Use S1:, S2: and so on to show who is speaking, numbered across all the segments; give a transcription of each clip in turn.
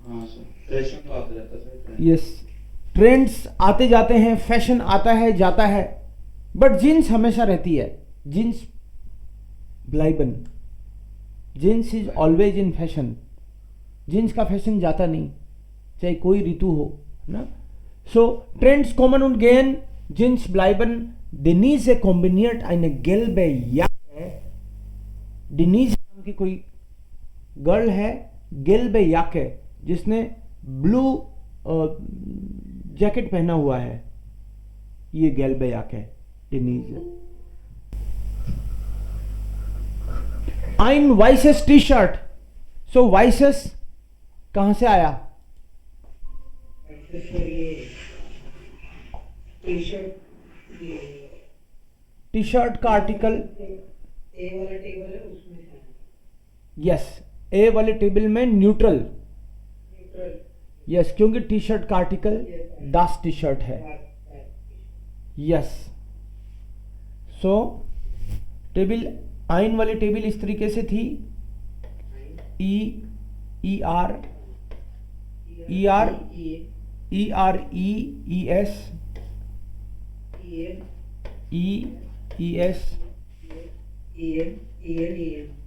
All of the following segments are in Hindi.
S1: हाँ सर, फैशन तो आता जाता है सर।
S2: यस, ट्रेंड्स आते जाते हैं, फैशन आता है जाता है, बट जीन्स हमेशा रहती है। जीन्स ब्लाइबन, jeans is always in fashion. Jeans का फैशन जाता नहीं, चाहे कोई ऋतु हो, है ना। सो ट्रेंड्स कॉमन und gehen, जीन्स ब्लाइबन, डेनीज कॉम्बिनिert eine gelbe Jacke। डेनीज नाम की कोई गर्ल है, gelbe Jacke, जिसने ब्लू जैकेट पहना हुआ है, ये gelbe Jacke Denise. ein weißes टी-शर्ट। सो वाइसेस कहां से आया? टी शर्ट का आर्टिकल
S3: ए वाला टेबल है उसमें से।
S2: यस, ए वाले टेबल में न्यूट्रल।
S3: न्यूट्रल।
S2: यस, क्योंकि टी शर्ट का आर्टिकल दास टी शर्ट है। यस, सो टेबल, आइन वाली टेबल इस तरीके से थी, E R E R E R E S E S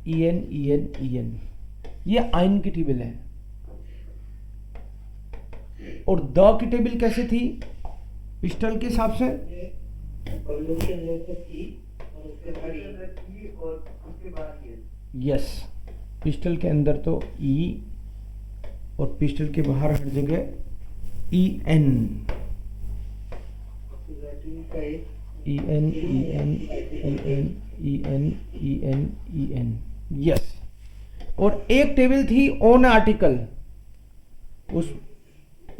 S2: E N, ये आइन की टेबल है। और द की टेबल कैसे थी पिस्टल के हिसाब से? यस, पिस्टल के अंदर तो ई और पिस्टल के बाहर हर जगह E N E N E N E N E N E N E N. Yes, और एक टेबल थी ऑन आर्टिकल, उस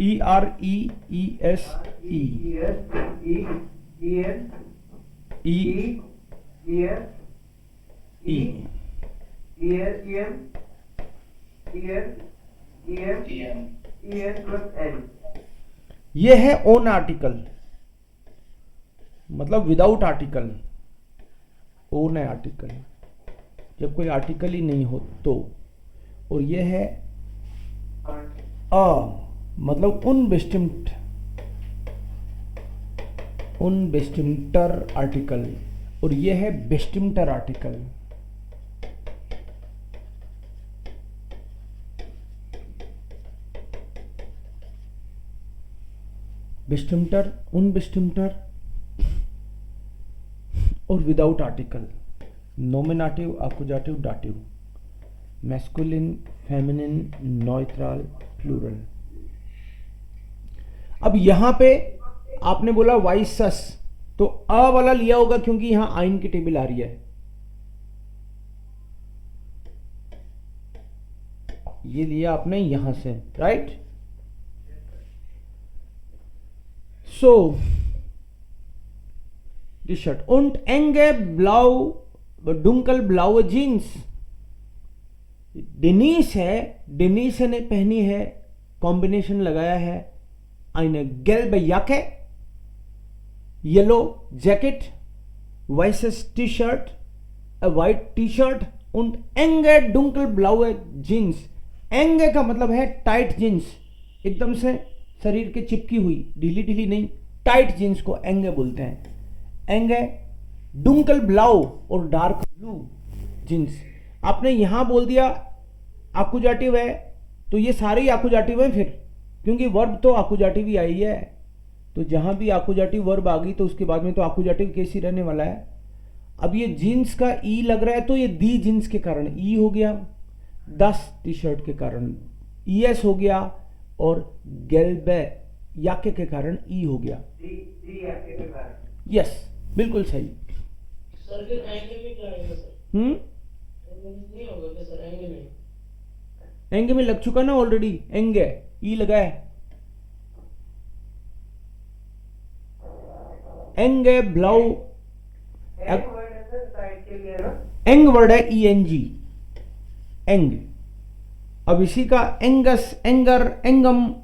S2: ई आर ई एस ई ये है ऑन आर्टिकल, मतलब विदाउट आर्टिकल। ओन है आर्टिकल जब कोई आर्टिकल ही नहीं हो तो। और ये है मतलब उनबेस्टिम्टर आर्टिकल, और ये है बेस्टिम्टर आर्टिकल। बेस्टिम्टर, उनबेस्टिम्टर और विदाउट आर्टिकल, नोमिनेटिव, अकुजाटिव, डाटिव, मैस्कुलिन, फेमिनिन, न्यूट्रल, प्लूरल। अब यहां पे आपने बोला वाइसस, तो अ वाला लिया होगा क्योंकि यहां आइन की टेबल आ रही है। ये लिया आपने यहां से, राइट। सो टी शर्ट und enge blau dunkel blaue जीन्स। डेनिस है, डेनिस ने पहनी है, कॉम्बिनेशन लगाया है, eine gelbe Jacke, yellow jacket, weißes टी-शर्ट, a white T-shirt und enge dunkel blaue जीन्स। एंगे का मतलब है टाइट जीन्स, एकदम से शरीर के चिपकी हुई, ढीली ढीली नहीं, टाइट जीन्स को एंगे बोलते हैं। एंगे, डुंकल ब्लाउ और डार्क ब्लू जीन्स। आपने यहां बोल दिया आकुजाटिव है, तो ये सारे ही आकुजाटिव है फिर, क्योंकि वर्ब तो आकुजाटिव ही आई है। तो जहां भी आकुजाटिव वर्ब आ गई तो उसके बाद में तो आकुजाटिव केस ही रहने वाला है। अब ये जीन्स का ई लग रहा है, तो ये दी जीन्स के कारण ई हो गया, 10 टी शर्ट के कारण ई एस हो गया, और गेल्बे याके के कारण ई हो गया। यस, बिल्कुल सही।
S3: सर फिर एंगे में क्या आएगा सर? नहीं होगा क्या सर एंगे में?
S2: एंगे में लग चुका ना ऑलरेडी, एंगे ई लगा है। एंगे ब्लाउ, एंग वर्ड है ई एन जी, एंग। अब इसी का एंगस, एंगर, एंगम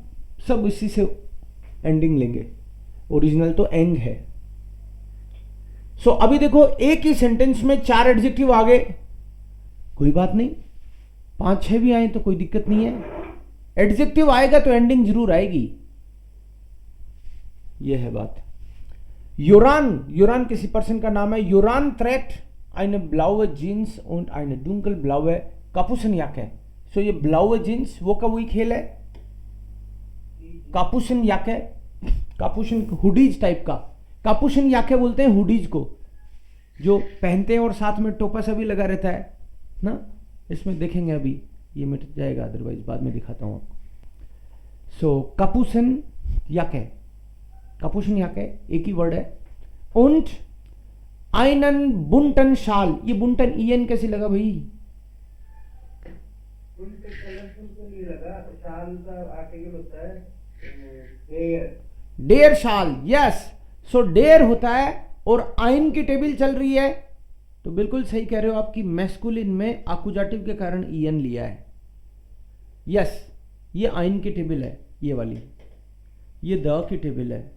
S2: सब इसी से एंडिंग लेंगे, ओरिजिनल तो एंग है। सो अभी देखो एक ही सेंटेंस में 4 एडजेक्टिव आ गए, कोई बात नहीं, 5-6 भी आए तो कोई दिक्कत नहीं है। एडजेक्टिव आएगा तो एंडिंग जरूर आएगी, यह है बात। यूरान किसी पर्सन का नाम है। यूरान trägt eine blaue Jeans und eine dunkelblaue Kapuzenjacke। सो ये ब्लाउए जीन्स वो का वही खेल है, कापुशन याके, कापुशन हुडीज टाइप का, कापुशन याके बोलते हैं हुडीज को, जो पहनते हैं और साथ में टोपा सा भी लगा रहता है ना। इसमें देखेंगे, अभी ये मिट जाएगा, अदरवाइज बाद में दिखाता हूं आपको। सो कापुशन याके, कापुशन याके एक ही वर्ड है। und einen bunten शाल, ये बुंटन ईएन कैसे लगा भाई? डेयर शाल, यस। सो डेयर होता है और आइन की टेबल चल रही है, तो बिल्कुल सही कह रहे हो आपकी, मैस्कुलिन में आकुजाटिव के कारण ईएन लिया है। यस, ये आइन की टेबल है, ये वाली, ये द की टेबल है,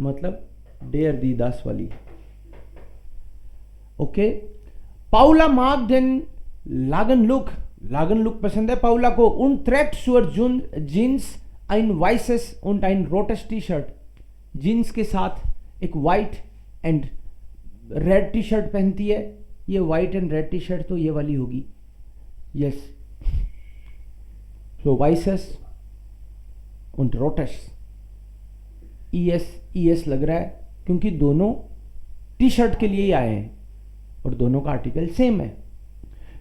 S2: मतलब डेयर दी दास वाली। ओके। पाउला मार्क देन लागन लुक, लागन लुक पसंद है पाउला को। उन trägt zur jeans ein weißes und ein rotes T-shirt, jeans के साथ एक white and red T shirt पहनती है। ये white and red T shirt तो ये वाली होगी, yes. So weißes und rotes, ES लग रहा है क्योंकि दोनों टी शर्ट के लिए ही आए हैं और दोनों का आर्टिकल सेम है।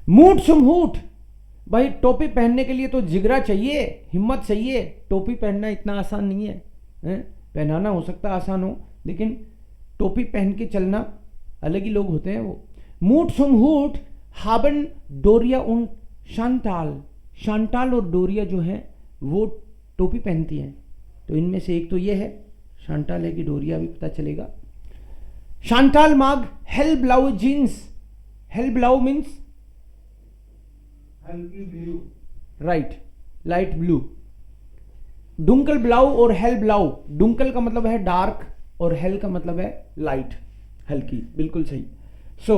S2: मूट सुम हूट, भाई टोपी पहनने के लिए तो जिगरा चाहिए, हिम्मत चाहिए। टोपी पहनना इतना आसान नहीं है, पहनाना हो सकता है आसान हो, लेकिन टोपी पहन के चलना अलग ही लोग होते हैं वो। मूट सुम हूट हाबन डोरिया उन शांटाल, शांटाल और डोरिया जो है वो टोपी पहनती हैं, तो इनमें से एक तो ये है, शांटाल है कि डोरिया भी पता चलेगा। शांटाल माग हेल ब्लाउ जीन्स, हेल ब्लाउ मीन्स
S1: हल्की ब्लू,
S2: राइट, लाइट ब्लू। डुंकल ब्लाउ और हेल ब्लाउ, डुंकल का मतलब है डार्क और हेल का मतलब है लाइट, हल्की, बिल्कुल सही। सो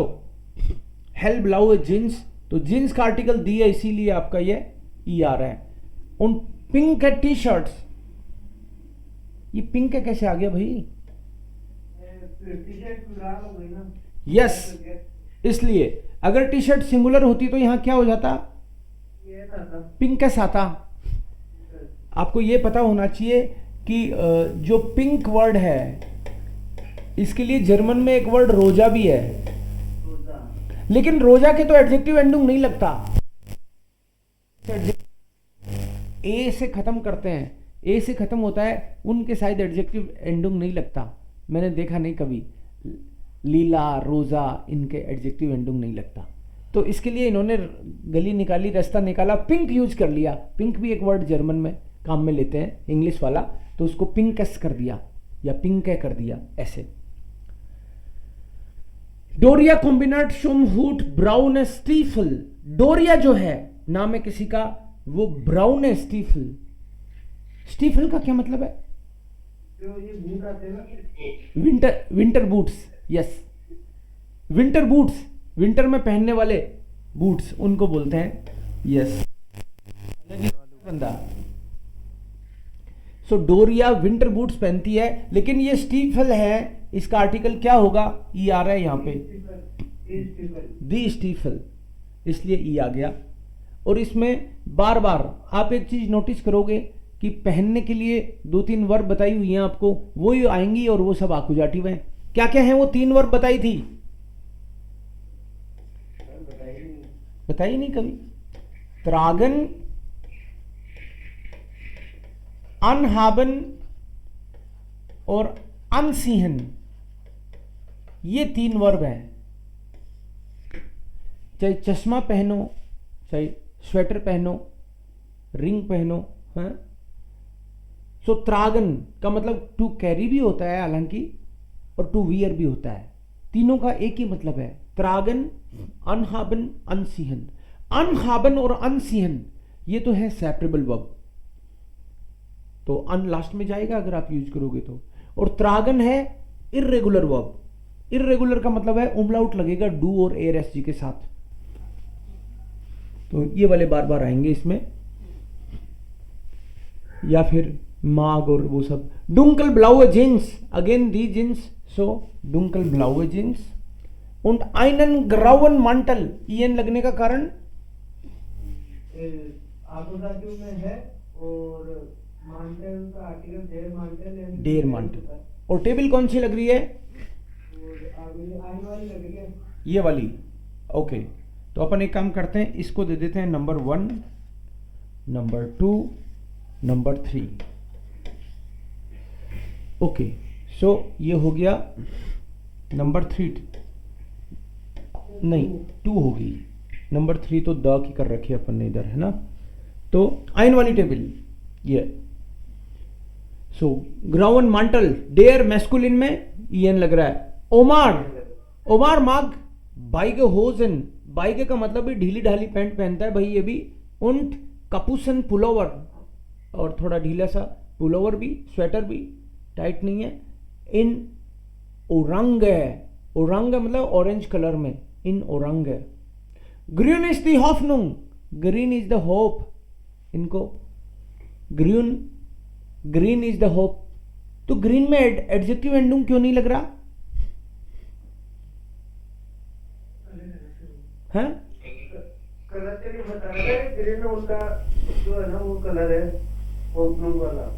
S2: हेल ब्लाउ जीन्स, तो जीन्स का आर्टिकल दी है इसीलिए आपका ये ई आ रहा है। उन पिंक है टी शर्ट्स, ये पिंक है कैसे आ गया भाई? यस, इसलिए अगर टी शर्ट सिंगुलर होती तो यहां क्या हो जाता? पिंकस आता। आपको ये पता होना चाहिए कि जो पिंक वर्ड है इसके लिए जर्मन में एक वर्ड रोजा भी है, लेकिन रोजा के तो एडजेक्टिव एंडिंग नहीं लगता, ए से खत्म करते हैं, ए से खत्म होता है, उनके शायद एडजेक्टिव एंडिंग नहीं लगता, मैंने देखा नहीं कभी। लीला, रोजा, इनके एडजेक्टिव एंडिंग नहीं लगता, तो इसके लिए इन्होंने गली निकाली, रास्ता निकाला, पिंक यूज कर लिया। पिंक भी एक वर्ड जर्मन में काम में लेते हैं, इंग्लिश वाला, तो उसको पिंकस कर दिया या पिंक कर दिया ऐसे। डोरिया कॉम्बिनेट शुम हूट ब्राउन स्टीफल, डोरिया जो है नाम है किसी का, वो ब्राउन है स्टीफल। स्टीफल का क्या मतलब है?
S1: जो ये बूट आते हैं ना,
S2: winter boots, yes, winter boots, winter में पहनने वाले बूट्स उनको बोलते हैं, यस। बंदा, सो डोरिया विंटर बूट्स पहनती है, लेकिन ये स्टीफल है, इसका आर्टिकल क्या होगा? ई आ रहा है यहां पे, दी स्टीफल, इसलिए ई आ गया। और इसमें बार बार आप एक चीज नोटिस करोगे कि पहनने के लिए 2-3 वर्ब बताई हुई हैं आपको, वो ही आएंगी और वो सब आकुजाटिव हैं। क्या क्या है वो 3 वर्ब बताई थी? बताई नहीं कभी? त्रागन, अनहाबन और अनसीहन, ये 3 वर्ब हैं। चाहे चश्मा पहनो, चाहे स्वेटर पहनो, रिंग पहनो, हाँ। सो त्रागन का मतलब टू कैरी भी होता है हालांकि, और टू वियर भी होता है, तीनों का एक ही मतलब है। त्रागन, अनहाबन, अनसीहन। अनहाबन और अनसीहन ये तो है सेपरेबल वर्ब, तो अन लास्ट में जाएगा अगर आप यूज करोगे तो। और त्रागन है इर्रेगुलर वर्ब, इर्रेगुलर का मतलब है उमलाउट लगेगा डू और एर एस जी के साथ, तो ये वाले बार बार आएंगे इसमें। या फिर माग और वो सब. dunkelblaue Jeans, again die Jeans, so dunkelblaue Jeans. und einen grauen Mantel, en लगने का कारण
S1: आकुजाटिव में है और मांटल का आर्टिकल डेर मांटल है.
S2: डेर मांटल. और टेबल कौन सी लग रही है?
S1: और आइन वाली लग रही है.
S2: ये वाली. ओके, तो अपन एक काम करते हैं, इसको दे देते हैं नंबर 1, नंबर 2, नंबर 3. ओके, सो ये हो गया नंबर 3, नहीं 2 हो गई. नंबर 3 तो द की कर रखी है अपन ने इधर, है ना. तो आइन वाली टेबल ये. सो ग्राउंड मांटल, डेयर मैस्कुलिन में ईएन लग रहा है. ओमार माग बाइगे होजन, बाइगे का मतलब भी ढीली ढाली पैंट पहनता है भाई ये भी. उंट कपूसन पुलोवर, और थोड़ा ढीला सा पुलोवर भी, स्वेटर भी टाइट नहीं है. इन ओरंग है, ओरंग मतलब ऑरेंज कलर में, इन ओरंग है. ग्रीन इज द होफनुंग, ग्रीन इज द होप. इनको ग्रीन इज द होप. तो ग्रीन में एडजेक्टिव एंडिंग क्यों नहीं लग रहा है?
S1: कलर के लिए बता रहे हैं. ग्रीन में उनका जो है ना वो कलर है ओपनिंग वाला.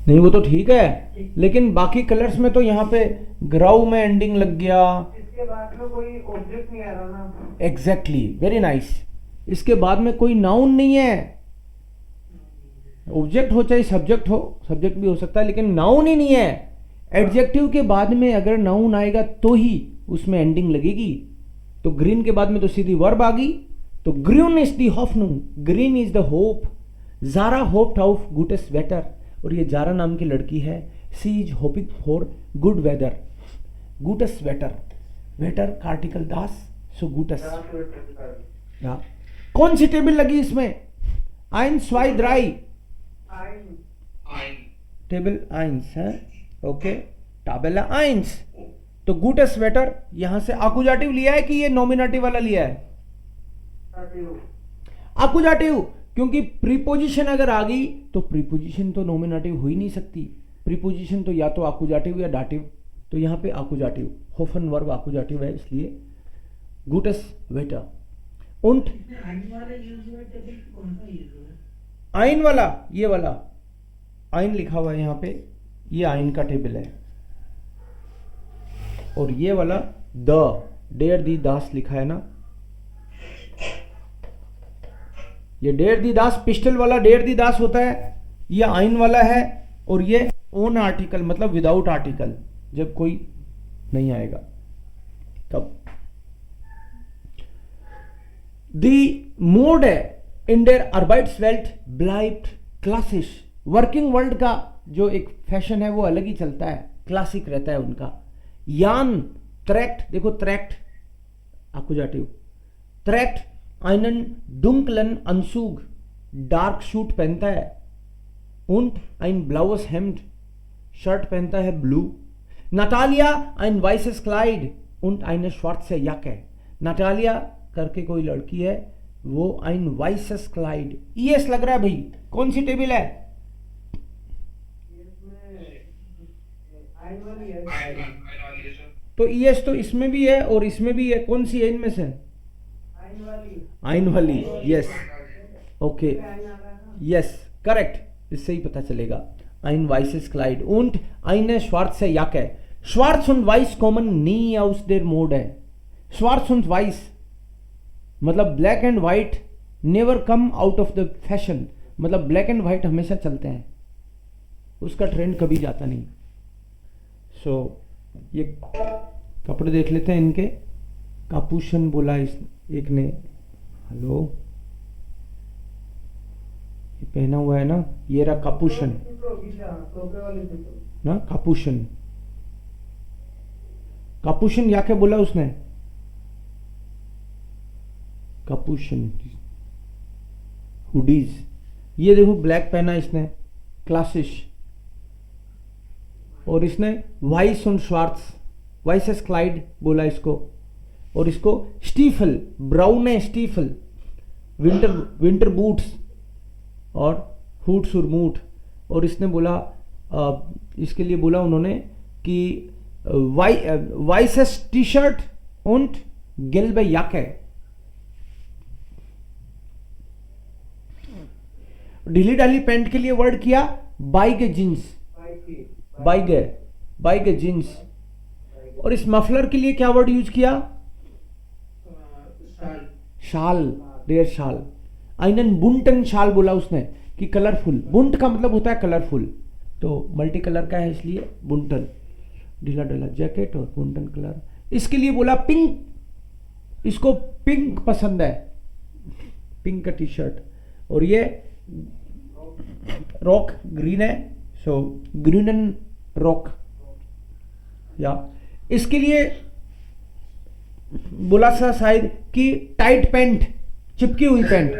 S2: नहीं वो तो ठीक है, लेकिन बाकी कलर्स में तो यहाँ पे ग्राउ में एंडिंग लग गया.
S1: इसके बाद में कोई ऑब्जेक्ट नहीं आ रहा ना.
S2: Exactly, very nice. इसके बाद में कोई नाउन नहीं है. ऑब्जेक्ट हो चाहे सब्जेक्ट हो, सब्जेक्ट भी हो सकता है, लेकिन नाउन ही नहीं है. एडजेक्टिव के बाद में अगर नाउन आएगा तो ही उसमें एंडिंग लगेगी. तो ग्रीन के बाद में तो सीधी वर्ब आ गई. तो ग्रीन इज द होफनुंग, green is the hope. Sara होप्ड ऑफ गुटेस वेटर, और ये जारा नाम की लड़की है. She is hoping for good weather. गुटेस वेटर, वेटर का आर्टिकल दास, सो गुटेस. कौन सी टेबल लगी इसमें? आइन स्वाई द्राई, टेबल आइंस है. ओके, टाबेला आइंस. तो गुटेस स्वेटर यहां से आकुजाटिव लिया है कि ये नॉमिनेटिव वाला लिया है? आकुजाटिव, क्योंकि प्रीपोजिशन अगर आ गई तो प्रीपोजिशन तो नॉमिनेटिव हो ही नहीं सकती. प्रीपोजिशन तो या तो आकुजाटिव या डाटिव. तो यहां पे आकुजाटिव, होफन वर्ब आकुजाटिव है, इसलिए गुटेस वेटर. उंट आइन वाला, ये वाला आइन लिखा हुआ है यहाँ पे, ये आइन का टेबल है. और ये वाला द, डेर दी दास लिखा है ना, ये डेर दी दास पिस्टल वाला डेर दी दास होता है. ये आइन वाला है. और ये ओन आर्टिकल मतलब विदाउट आर्टिकल, जब कोई नहीं आएगा तब. दी मोड है इन देयर अर्बाइट्सवेल्ट ब्लाइब्ट क्लासिश. वर्किंग वर्ल्ड का जो एक फैशन है वो अलग ही चलता है, क्लासिक रहता है उनका. यान ट्रैक्ट, देखो ट्रैक्ट आकुजाटिव. ट्रैक्ट einen dunklen Anzug, dark suit पहनता है. und ein blaues Hemd, shirt पहनता है blue. Natalia ein weißes Kleid und eine schwarze Jacke. Natalia करके कोई लड़की है, वो ein weißes Kleid. ES लग रहा है भाई. कौन सी टेबल है? तो ES तो इसमें भी है और इसमें भी है. कौन सी है इनमें से? आइन वाली. Yes, okay, yes, correct. इससे ही पता चलेगा. ein weißes Kleid und eine schwarze Jacke. Schwarz und Weiß kommen nie aus der Mode. Schwarz und Weiß मतलब black and white never come out of the fashion. मतलब ब्लैक एंड व्हाइट हमेशा चलते हैं, उसका ट्रेंड कभी जाता नहीं. सो ये कपड़े देख लेते हैं इनके. कापूशन बोला इस एक ने. हेलो, ये पहना हुआ है ना, ये रहा कापूशन ना. कापूशन, कापूशन या क्या बोला उसने? कापूशन हुडीज. ये देखो ब्लैक पहना इसने, क्लासिश. और इसने वाइस और श्वार्ट्स, वाइसेस क्लाइड बोला इसको. और इसको स्टीफल, ब्राउन है स्टीफल. विंटर बूट्स और हुट्स और मूट. और इसने बोला इसके लिए बोला उन्होंने कि weißes T-Shirt und gelbe Jacke। ढीली ढाली पैंट के लिए वर्ड किया बाइगे जींस, बाइगे जींस। और इस मफलर के लिए क्या वर्ड यूज किया? शाल, देयर शाल। आइनन बुंटन शाल बोला उसने कि कलरफुल। बुंट का मतलब होता है कलरफुल, तो मल्टी कलर का है इसलिए बुंटन। ढीला ढाला जैकेट और बुंटन कलर। इसके लिए बोला पिंक, इसको पिंक पसंद है, पिंक का टी शर्ट। और ये रॉक ग्रीन है, सो ग्रीन एंड रॉक। या इसके लिए बोला सा शायद कि टाइट पैंट, चिपकी हुई पैंट।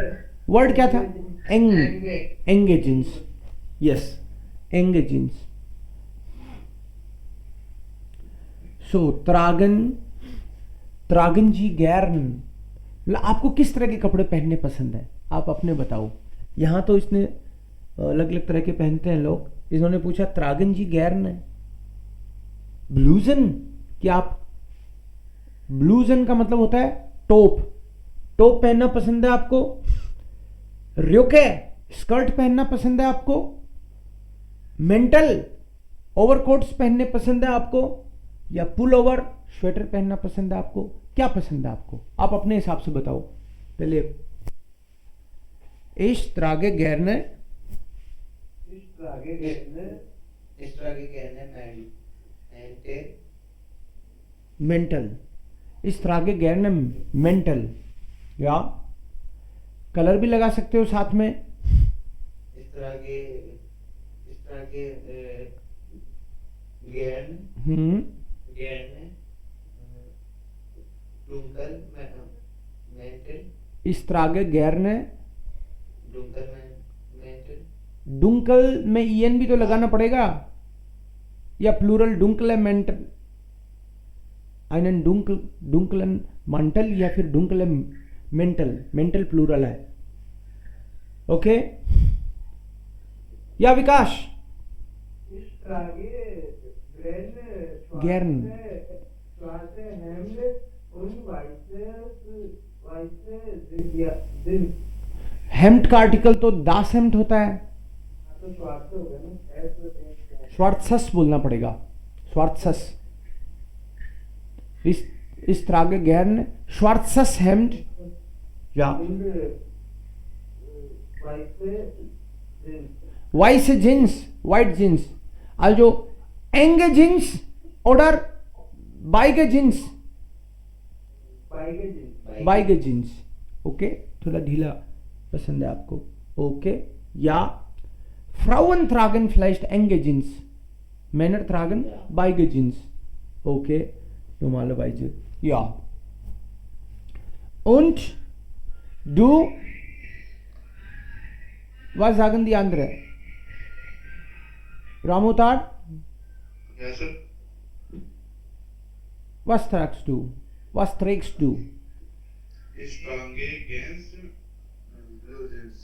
S2: वर्ड क्या था? एंगे जींस। यस, एंगे जींस। सो त्रागन जी गैरन। आपको किस तरह के कपड़े पहनने पसंद है, आप अपने बताओ। यहां तो इसने अलग अलग तरह के पहनते हैं लोग। इन्होंने पूछा त्रागन जी गैरन है ब्लूजन। क्या आप, ब्लूजन का मतलब होता है टॉप, टॉप पहनना पसंद है आपको। र्योके, स्कर्ट पहनना पसंद है आपको। मेंटल, ओवरकोट्स पहनने पसंद है आपको। या पुल ओवर, स्वेटर पहनना पसंद है आपको। क्या पसंद है आपको, आप अपने हिसाब से बताओ। पहले इस त्रागे गैरने, मेंटल, इस त्रागे गैरने मेंटल। या कलर भी लगा सकते हो साथ में।
S1: इस तरह के गैरन
S2: इस त्रागे गैरने डुंकल में ईएन भी तो लगाना पड़ेगा, या प्लूरल डुंकल मेंटल, आइनन डुंकलन मंटल, या फिर डुंकल मेंटल, मेंटल प्लूरल है। ओके, या विकास गैरन हेम्ट का आर्टिकल तो दास हेम्ट होता है, स्वार्थसस बोलना पड़ेगा, स्वार्थसस। इस त्रागे गैरन स्वार्थसस हेम्ट। या vice jeans, white jeans. also enge jeans oder beige jeans, beige jeans। Okay, थोड़ा ढीला पसंद है आपको। ओके, या Frauen tragen vielleicht enge Jeans, Männer tragen beige Jeans। Okay, normalerweise ja। Und du, was sagen die anderen? Ramutar?
S4: Ja, sir.
S2: Was tragst du? Was trägst du?
S4: Ich trage ganz blue jeans.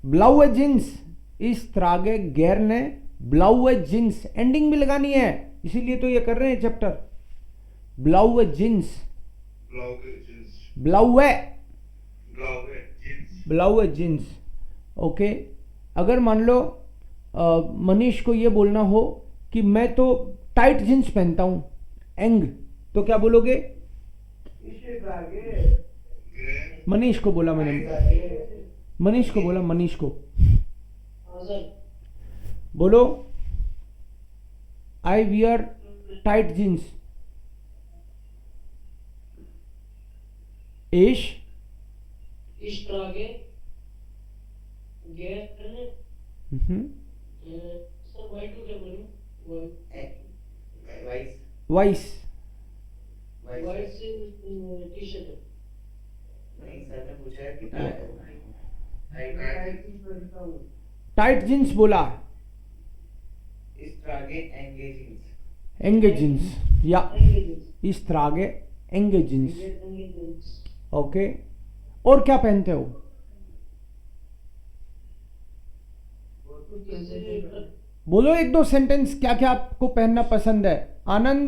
S2: Blaue Jeans। इस trage gerne blaue Jeans। Ending भी लगानी है, इसीलिए तो ये कर रहे हैं chapter. blaue Jeans,
S4: Blaue jeans.
S2: blaue,
S4: Blaue jeans.
S2: blaue Jeans। Okay, अगर मान लो मनीष को ये बोलना हो कि मैं तो टाइट जींस पहनता हूं, एंग, तो क्या बोलोगे? मनीष को बोला मैंने, मनीष को बोला, मनीष को बोलो आई वियर टाइट जींस। इश
S3: Ich trage gerne sir white को क्या बोलूं?
S2: वाइस,
S3: व्हाइट से टी शर्ट है।
S1: नहीं सर ने पूछा है कि
S2: टाइट जींस बोला,
S1: इस ट्रागे एंगे जींस,
S2: एंगे जींस। या इस त्रागे एंगे जींस। ओके, और क्या पहनते हो?
S3: खुद कैसे
S2: बोलो एक दो सेंटेंस, क्या क्या आपको पहनना पसंद है। आनंद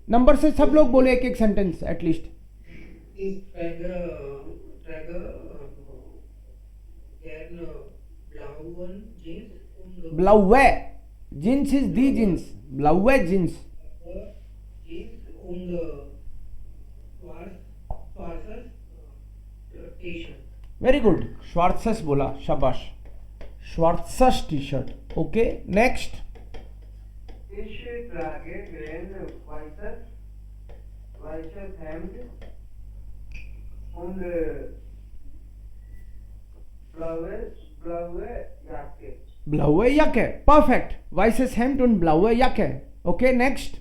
S2: नंबर से सब लोग बोले एक एक sentence at least.
S1: Ich trage gern blauen Jeans und
S2: ब्लाउवे जींस इज दी जींस, ब्लाउवे जींस।
S1: Jeans und schwarzes T-Shirt.
S2: Very good, श्वार्ट्सस बोला, शाबाश, श्वार्ट्सस टी शर्ट। Okay next.
S1: Ich trage gern weißes Hemd und blaue Jacke.
S2: ब्लाउवे याके, perfect, weißes Hemd und blaue Jacke। Okay next.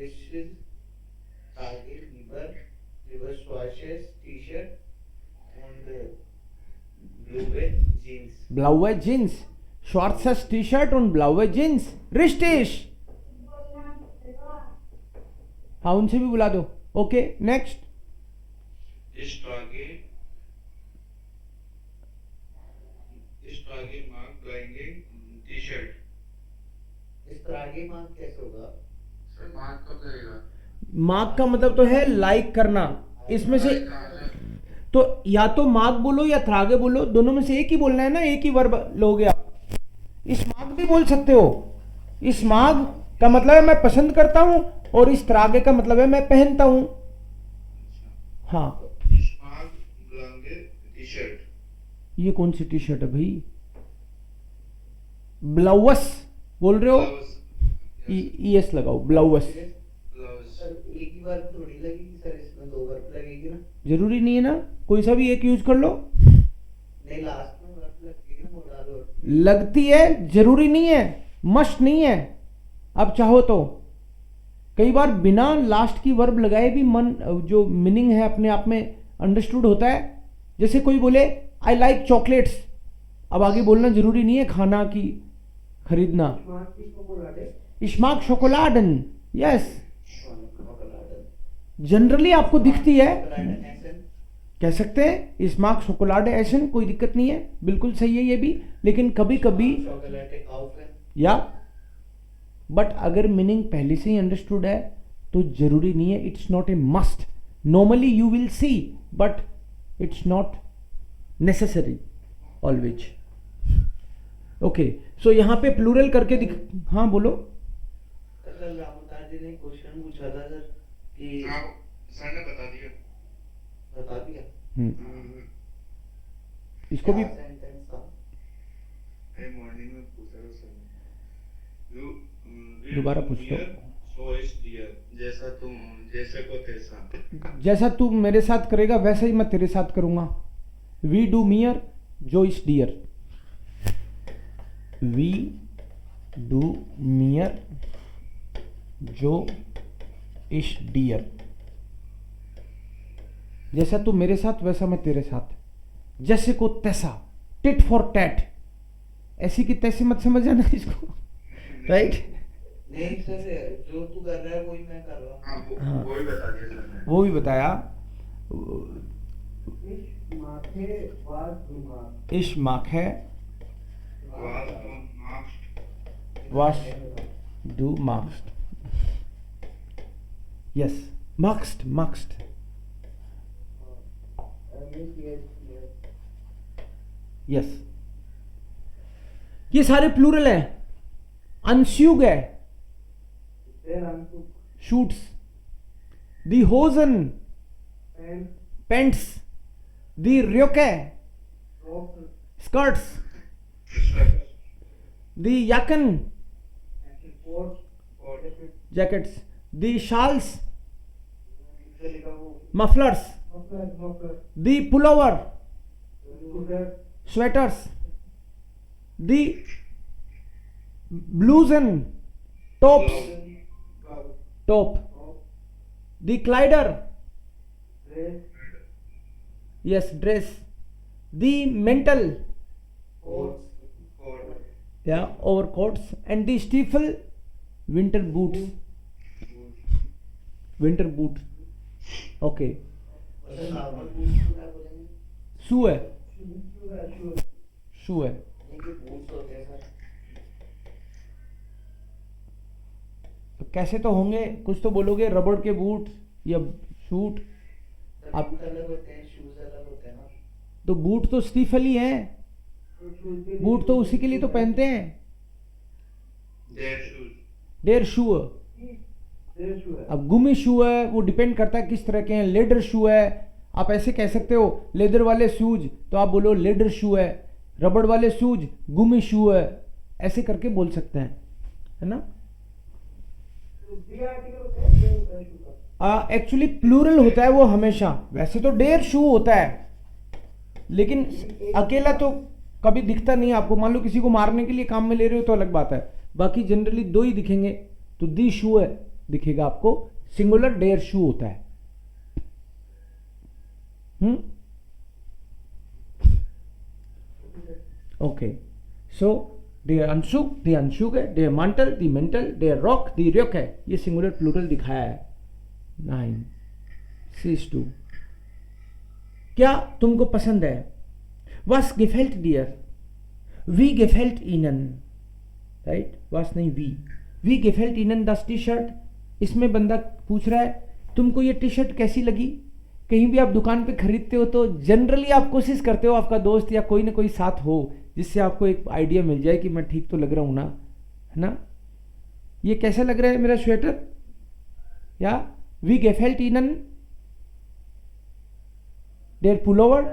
S5: Ich trage lieber schwarzes T-Shirt und blaue Jeans.
S2: ब्लाउवे जींस, schwarzes T-Shirt und blaue Jeans। रिश्तेश, हाँ उनसे भी बुला दो। Okay next.
S4: Ich trage mark-gleiche T-Shirt.
S5: इस trage मार्क कैसे होगा?
S4: सर मार्क कब लगेगा?
S2: मार्क का मतलब तो है लाइक करना, इसमें से तो या तो मार्क बोलो या थ्रागे बोलो, दोनों में से एक ही बोलना है ना, एक ही वर्ब लोगे आप। इस मार्क भी बोल सकते हो, इस मार्क का मतलब है मैं पसंद करता हूं, और इस थ्रागे का मतलब है मैं पहनता हूं। हाँ,
S4: Ich mag blanke T-Shirt.
S2: ये कौन सी टी शर्ट है भाई? ब्लाउस बोल रहे हो, ईएस लगाओ, ब्लाउस।
S4: Blouse.
S5: सर एक ही वर्ब थोड़ी लगेगी सर, इसमें दो वर्ब लगेगी ना?
S2: जरूरी नहीं है ना, कोई सा भी एक यूज कर लो।
S5: नहीं लास्ट में वर्ब लगेगी ना, वो डालो।
S2: लगती है, जरूरी नहीं है, मस्ट नहीं है। अब चाहो तो कई बार बिना लास्ट की वर्ब लगाए भी मन जो मीनिंग है अपने आप में अंडरस्टूड होता है। जैसे कोई बोले आई लाइक चॉकलेट्स, अब आगे बोलना जरूरी नहीं है खाना की खरीदना। इश्माक शोकोलाडन, यस, जनरली आपको दिखती है, कह सकते हैं इस्माक शोकोलाड एसन, कोई दिक्कत नहीं है, बिल्कुल सही है ये भी। लेकिन कभी कभी या बट अगर मीनिंग पहले से ही अंडरस्टूड है तो जरूरी नहीं है, it's not a must. Normally you will see but it's not necessary always. Okay, so यहां पे प्लूरल करके हाँ बोलो।
S5: सर रामदास जी ने क्वेश्चन पूछा था सर कि
S4: हाँ सर ने बता दिया।
S5: बता दिया।
S2: इसको भी
S5: सेंटेंस था।
S4: मॉर्निंग में पूछा था सर ने।
S2: दोबारा पूछ लो।
S4: So is dear. जैसा तुम जैसे को तैसा।
S2: जैसा तू मेरे साथ करेगा वैसा ही मैं तेरे साथ करूंगा। वी डू मियर जो इज डियर, वी डू मियर जो इज डियर। जैसा तू मेरे साथ वैसा मैं तेरे साथ, जैसे को तैसा, टिट फॉर टैट। ऐसी की तैसी मत समझ जाना इसको, राइट?
S5: नहीं सर, जो तू कर रहा है वही मैं कर रहा हूँ।
S2: हाँ।
S4: वो ही बता दिया सर ने।
S2: वो भी बताया। इश माक है वाश डू मार्क्स्ट, यस, मार्क्स्ट मार्क्स्ट, यस। ये सारे प्लूरल है। अनस्यूग है, शूट्स, दी होजन पेंट्स, दी र्योके स्कर्ट्स, दी याकन जैकेट्स, दी शाल्स मफलर्स, दी पुलोवर स्वेटर्स, दी ब्लूज एंड टॉप्स टॉप, दी क्लाइडर, yes, dress, the mental, yeah, overcoats, and the stiefel, winter boots, winter boot, okay, शू है, शू है।
S5: इनके बूट्स होते हैं सर।
S2: तो कैसे तो होंगे, कुछ तो बोलोगे, रबड़ के बूट या शूट। आप
S5: बूट अलग होते हैं, शूज अलग होते हैं ना।
S2: तो बूट तो स्टीफल ही है, बूट तो उसी के लिए तो पहनते हैं।
S4: Their shoes.
S2: डेयर शू, अब गुमी शू है, वो डिपेंड करता है किस तरह के हैं। लेदर शू है, आप ऐसे कह सकते हो लेदर वाले शूज, तो आप बोलो लेदर शू है। रबड़ वाले शूज गुमी शू है, ऐसे करके बोल सकते हैं, है ना। एक्चुअली प्लूरल होता है वो हमेशा, वैसे तो डेयर शू होता है, लेकिन अकेला तो कभी दिखता नहीं आपको। मान लो किसी को मारने के लिए काम में ले रहे हो तो अलग बात है, बाकी जनरली दो ही दिखेंगे। तो दी शू है दिखेगा आपको, सिंगुलर डेयर शू होता है। ओके, सो डेयर अंशुक, दी अंशुक है, डेयर मंटल, दी मेंटल, डेयर रॉक, दी रॉक है। ये सिंगुलर प्लूरल दिखाया है। 9 6:2 क्या तुमको पसंद है? Was gefällt dir? Wie gefällt Ihnen? Right, was नहीं we. Wie gefällt Ihnen das T-shirt? इसमें बंदा पूछ रहा है तुमको ये टी शर्ट कैसी लगी। कहीं भी आप दुकान पे खरीदते हो तो जनरली आप कोशिश करते हो आपका दोस्त या कोई ना कोई साथ हो जिससे आपको एक आइडिया मिल जाए कि मैं ठीक तो लग रहा हूं ना, है ना। ये कैसा लग रहा है मेरा स्वेटर, या Wie gefällt Ihnen der Pullover?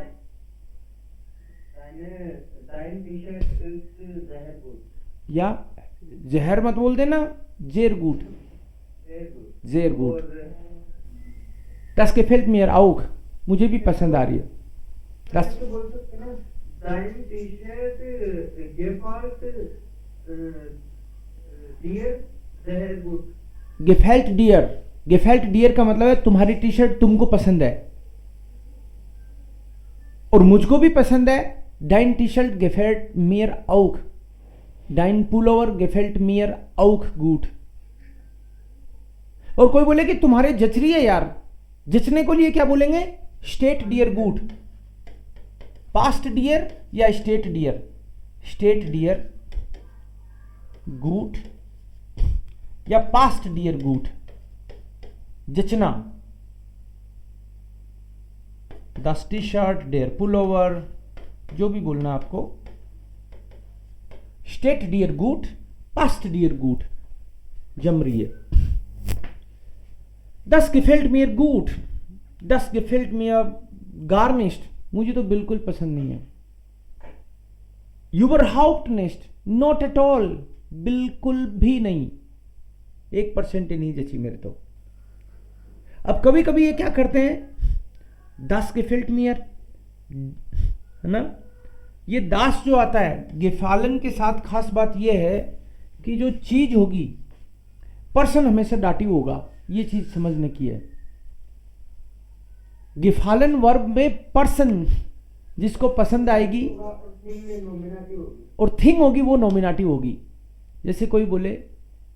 S2: या जहर मत बोल देना, जेर गुट, जेर गुट। Das gefällt mir auch, मुझे भी पसंद आ रही है। Das gefällt dir, gefällt dir का मतलब है तुम्हारी टी शर्ट तुमको पसंद है और मुझको भी पसंद है। Dein T-Shirt gefällt mir auch, Dein Pullover gefällt mir auch gut। और कोई बोले कि तुम्हारे जच रही है यार, जचने को लिए क्या बोलेंगे? स्टेट डियर गुड, पास्ट डियर या स्टेट डियर। स्टेट डियर गुड या पास्ट डियर गुड, जचना। दस टी शर्ट, डेयर पुलोवर, जो भी बोलना आपको। स्टेट डियर गुड, पास्ट डियर गुड, जम रही है। Das gefällt mir gut, das gefällt mir gar nicht, मुझे तो बिल्कुल पसंद नहीं है। Überhaupt nicht, not at all, बिल्कुल भी नहीं, 1% ही नहीं जची मेरे तो। अब कभी कभी ये क्या करते हैं, das gefällt mir, है ना। ये दास जो आता है गेफालन के साथ खास बात ये है कि जो चीज होगी, पर्सन हमेशा डाटिव होगा, ये चीज समझने की है। गिफालन वर्ब में पर्सन जिसको पसंद आएगी और थिंग होगी वो नॉमिनेटिव होगी। जैसे कोई बोले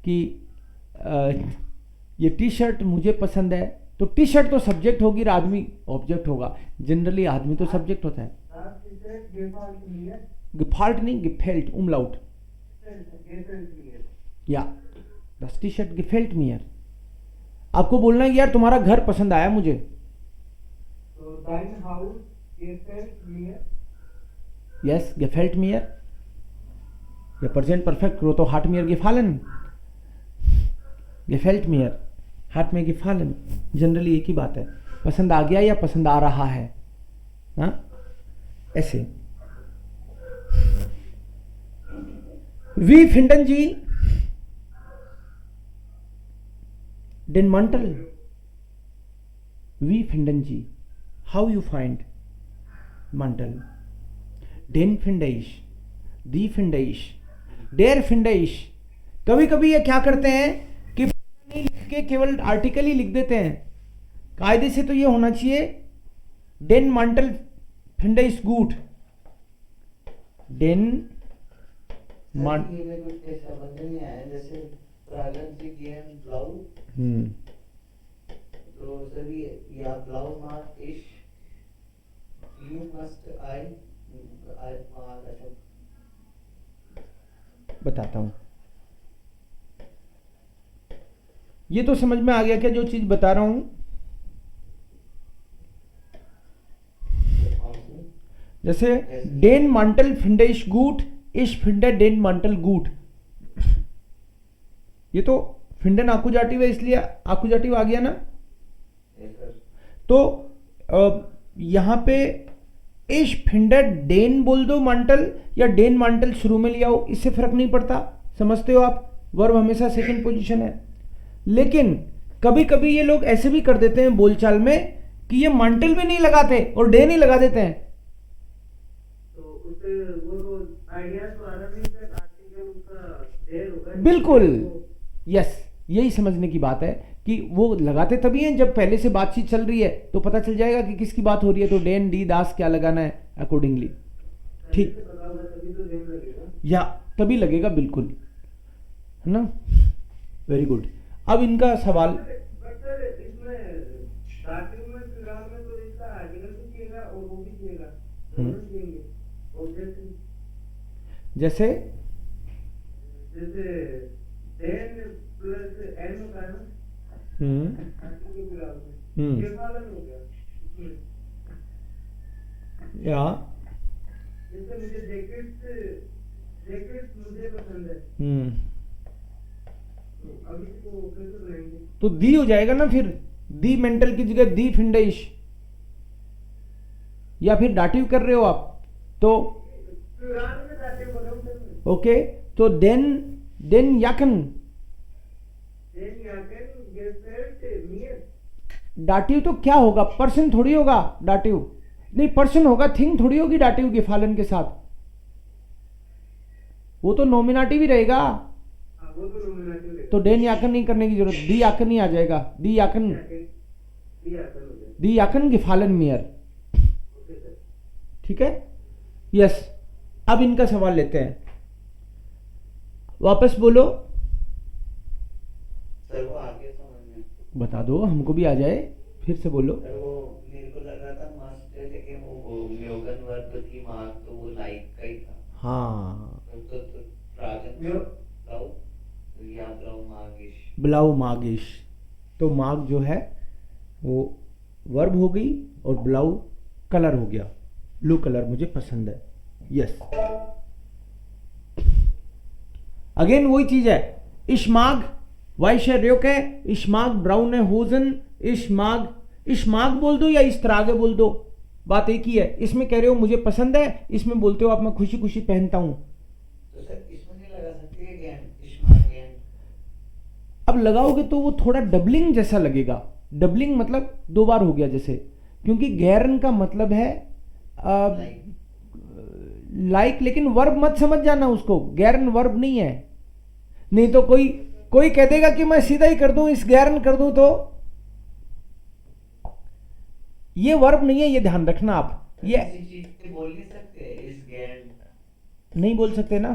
S2: कि ये टी शर्ट मुझे पसंद है, तो टी शर्ट तो सब्जेक्ट होगी और आदमी ऑब्जेक्ट होगा। जनरली आदमी तो सब्जेक्ट होता है। गिफाल्ट नहीं, गिफेल्ट, उमलाउट। या das T-Shirt gefällt mir, आपको बोलना है यार तुम्हारा घर पसंद आया मुझे। यस, gefällt mir, या प्रेजेंट परफेक्ट करो तो hat mir gefallen, gefällt mir, hat mir gefallen, generally एक ही बात है, पसंद आ गया या पसंद आ रहा है, हाँ ऐसे। वी फिंडन जी Den Mantel, wie finden Sie? How you find Mantel? Den finde ich, die finde ich, der finde ich। कभी कभी ये क्या करते हैं कि नहीं लिख के केवल आर्टिकल ही लिख देते हैं। कायदे से तो ये होना चाहिए Den Mantel finde ich gut, Den Mantel।
S5: ये कुछ ऐसा समझ नहीं आया, जैसे फ्रेगरेंस की है ब्लाउ, तो सर ये या ब्लाउ मार्क इश, यू मस्ट आई
S2: बताता हूं। ये तो समझ में आ गया क्या जो चीज बता रहा हूं? जैसे डेन मांटल फिंडेश गूट इश फिंडे डेन मांटल गूट, ये तो फिंडन आकुजाटिव है इसलिए आकुजाटिव आ गया ना। तो यहां पे इश फिंडर डेन बोल दो मांटल या डेन मांटल शुरू में लिया हो, इससे फर्क नहीं पड़ता, समझते हो आप। वर्ब हमेशा सेकंड पोजीशन है। लेकिन कभी कभी ये लोग ऐसे भी कर देते हैं बोलचाल में कि ये मांटल भी नहीं लगाते और डेन ही लगा देते हैं।
S1: तो उससे वो आइडिया तो आ रहा नहीं सर, आर्टिकल उसका देर होगा।
S2: बिल्कुल, यस, यही समझने की बात है कि वो लगाते तभी हैं जब पहले से बातचीत चल रही है, तो पता चल जाएगा कि किसकी बात हो रही है, तो डेन डी दास क्या लगाना है अकॉर्डिंगली। ठीक,
S1: तभी तो देर लगेगा
S2: या तभी लगेगा, बिल्कुल, है ना। Very good. अब इनका सवाल,
S1: बट सर इसमें स्टार्टिंग में फिलहाल में तो इसका आर्टिकल भी चाहिएगा और वो भी चाहिएगा, दोनों चाहिएंगे। ऑब्जेक्ट
S2: जैसे
S1: जैसे देन प्लस एन होता है ना आर्टिकल के फिलहाल में, ये वाला हो गया इसमें।
S2: या
S1: जैसे मुझे जैकेट मुझे पसंद है, तो अभी इसको कैसे बनाएंगे?
S2: तो दी हो जाएगा ना फिर, दी मेंटल की जगह दी फिंडेश, या फिर डाटिव कर रहे हो आप तो
S1: फिलहाल में जाते बोला हूं सर।
S2: ओके, तो देन याकन गेफेल्ट मियर। डाटिव तो क्या होगा, पर्सन थोड़ी होगा डाटिव, नहीं पर्सन होगा, थिंग थोड़ी होगी डाटिव गेफालन के साथ, वो तो नॉमिनेटिव ही रहेगा।
S1: वो तो नॉमिनेटिव है,
S2: तो डेन याकन नहीं करने की जरूरत, दी याकन ही आ जाएगा, दी याकन गेफालन मियर।
S1: ओके सर,
S2: ठीक है, यस। अब इनका सवाल लेते हैं, वापस बोलो,
S5: सर वो आगे समझ में
S2: बता दो, हमको भी आ जाए, फिर से बोलो।
S5: सर वो मेरे को लग रहा था मस्ट है, लेकिन वो म्योगन वर्ब थी मार्क, तो वो लाइक का ही था।
S2: हाँ,
S5: तो प्रागन लाओ या ब्लाउ मागिश,
S2: ब्लाउ मागिश, तो माग जो है वो वर्ब हो गई और ब्लाउ कलर हो गया, ब्लू कलर मुझे पसंद है, यस। अगेन वही चीज है, इश्माग वाइशे रेोके, इश्माग ब्राउन है होजन, इश्माग बोल दो या इस्तरागे बोल दो, बात एक ही है। इसमें कह रहे हो मुझे पसंद है, इसमें बोलते हो आप मैं खुशी खुशी पहनता हूं।
S5: तो सर इसमें नहीं लगा सकते गैन, इश्माग गैन।
S2: अब लगाओगे तो वो थोड़ा डबलिंग जैसा लगेगा, डबलिंग मतलब दो बार हो गया जैसे, क्योंकि गैरन का मतलब है लाइक, लेकिन वर्ब मत समझ जाना उसको, गैरन वर्ब नहीं है। नहीं तो कोई कह देगा कि मैं सीधा ही कर दूं, इस गैरन कर दूं, तो ये वर्ब नहीं है, ये ध्यान रखना आप। ये
S5: किसी चीज पे बोल नहीं सकते इस गैन,
S2: नहीं बोल सकते ना,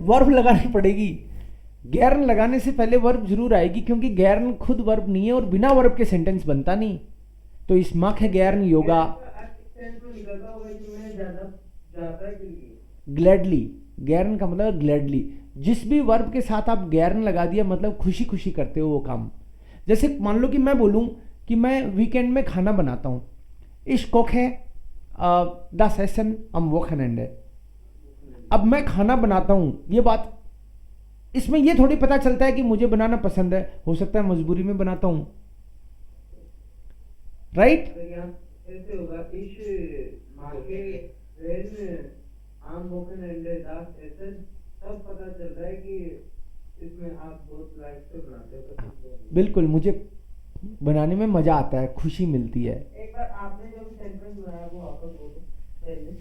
S2: वर्ब लगानी पड़ेगी, गैरन लगाने से पहले वर्ब जरूर आएगी, क्योंकि गैरन खुद वर्ब नहीं है और बिना वर्ब के सेंटेंस बनता नहीं। तो इस्माक है गैरन योगा, ग्लैडली, गैरन का मतलब ग्लैडली, जिस भी वर्ब के साथ आप गैरन लगा दिया मतलब खुशी खुशी करते हो वो काम। जैसे मान लो कि मैं बोलूं कि मैं वीकेंड में खाना बनाता हूं, इस कोक है द सेशन अम वोखन, अब मैं खाना बनाता हूं, ये बात इसमें ये थोड़ी पता चलता है कि मुझे बनाना पसंद है, हो सकता है मजबूरी में बनाता हूं, राइट।
S1: ऐसे होगा, इस मार्के रेन आम वोकन एंड दास एसन, तब पता चल रहा है कि इसमें आप बहुत लाइक से बनाते हो।
S2: बिल्कुल, मुझे बनाने में मजा आता है, खुशी मिलती है।
S1: एक बार आपने जो भी सेंटेंस बनाया वो वापस बोलो पहले।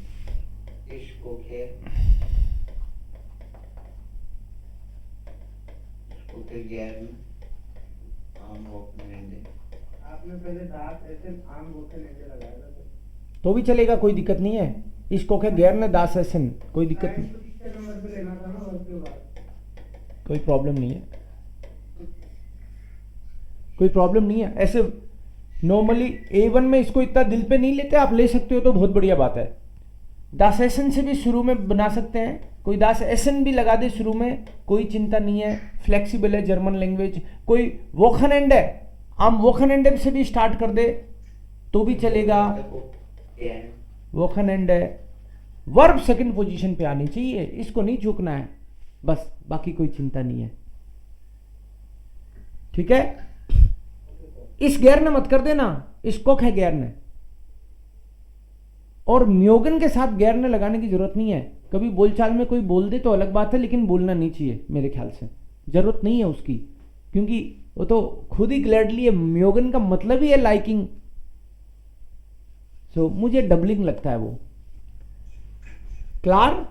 S5: इश्को के गैरन आम वोकन,
S1: आपने पहले दास एसन आम वोकन एंड लगाया था,
S2: तो भी चलेगा, कोई दिक्कत नहीं है। इसको क्या गैर ने दास एसन, कोई दिक्कत नहीं,
S1: नंबर पे लेना था ना, उसके बाद
S2: कोई प्रॉब्लम नहीं है, कोई प्रॉब्लम नहीं है। ऐसे नॉर्मली A1 में इसको इतना दिल पे नहीं लेते, आप ले सकते हो तो बहुत बढ़िया बात है। दास एसन से भी शुरू में बना सकते हैं, कोई दास एसन भी लगा दे शुरू में, कोई चिंता नहीं है, फ्लेक्सिबल है जर्मन लैंग्वेज। कोई वोखनएंड है, आप वोखनएंड से भी स्टार्ट कर दे तो भी चलेगा। वोखनएंड है, वर्ब सेकंड पोजीशन पे आनी चाहिए, इसको नहीं चूकना है बस, बाकी कोई चिंता नहीं है। ठीक है, इस गैर ने मत कर देना, इसको है गैर ने, और म्योगन के साथ गैर ने लगाने की जरूरत नहीं है। कभी बोलचाल में कोई बोल दे तो अलग बात है, लेकिन बोलना नहीं चाहिए मेरे ख्याल से, जरूरत नहीं है उसकी, क्योंकि वो तो खुद ही ग्लैडली है। म्योगन का मतलब ही है लाइकिंग, सो मुझे डबलिंग लगता है वो। क्लार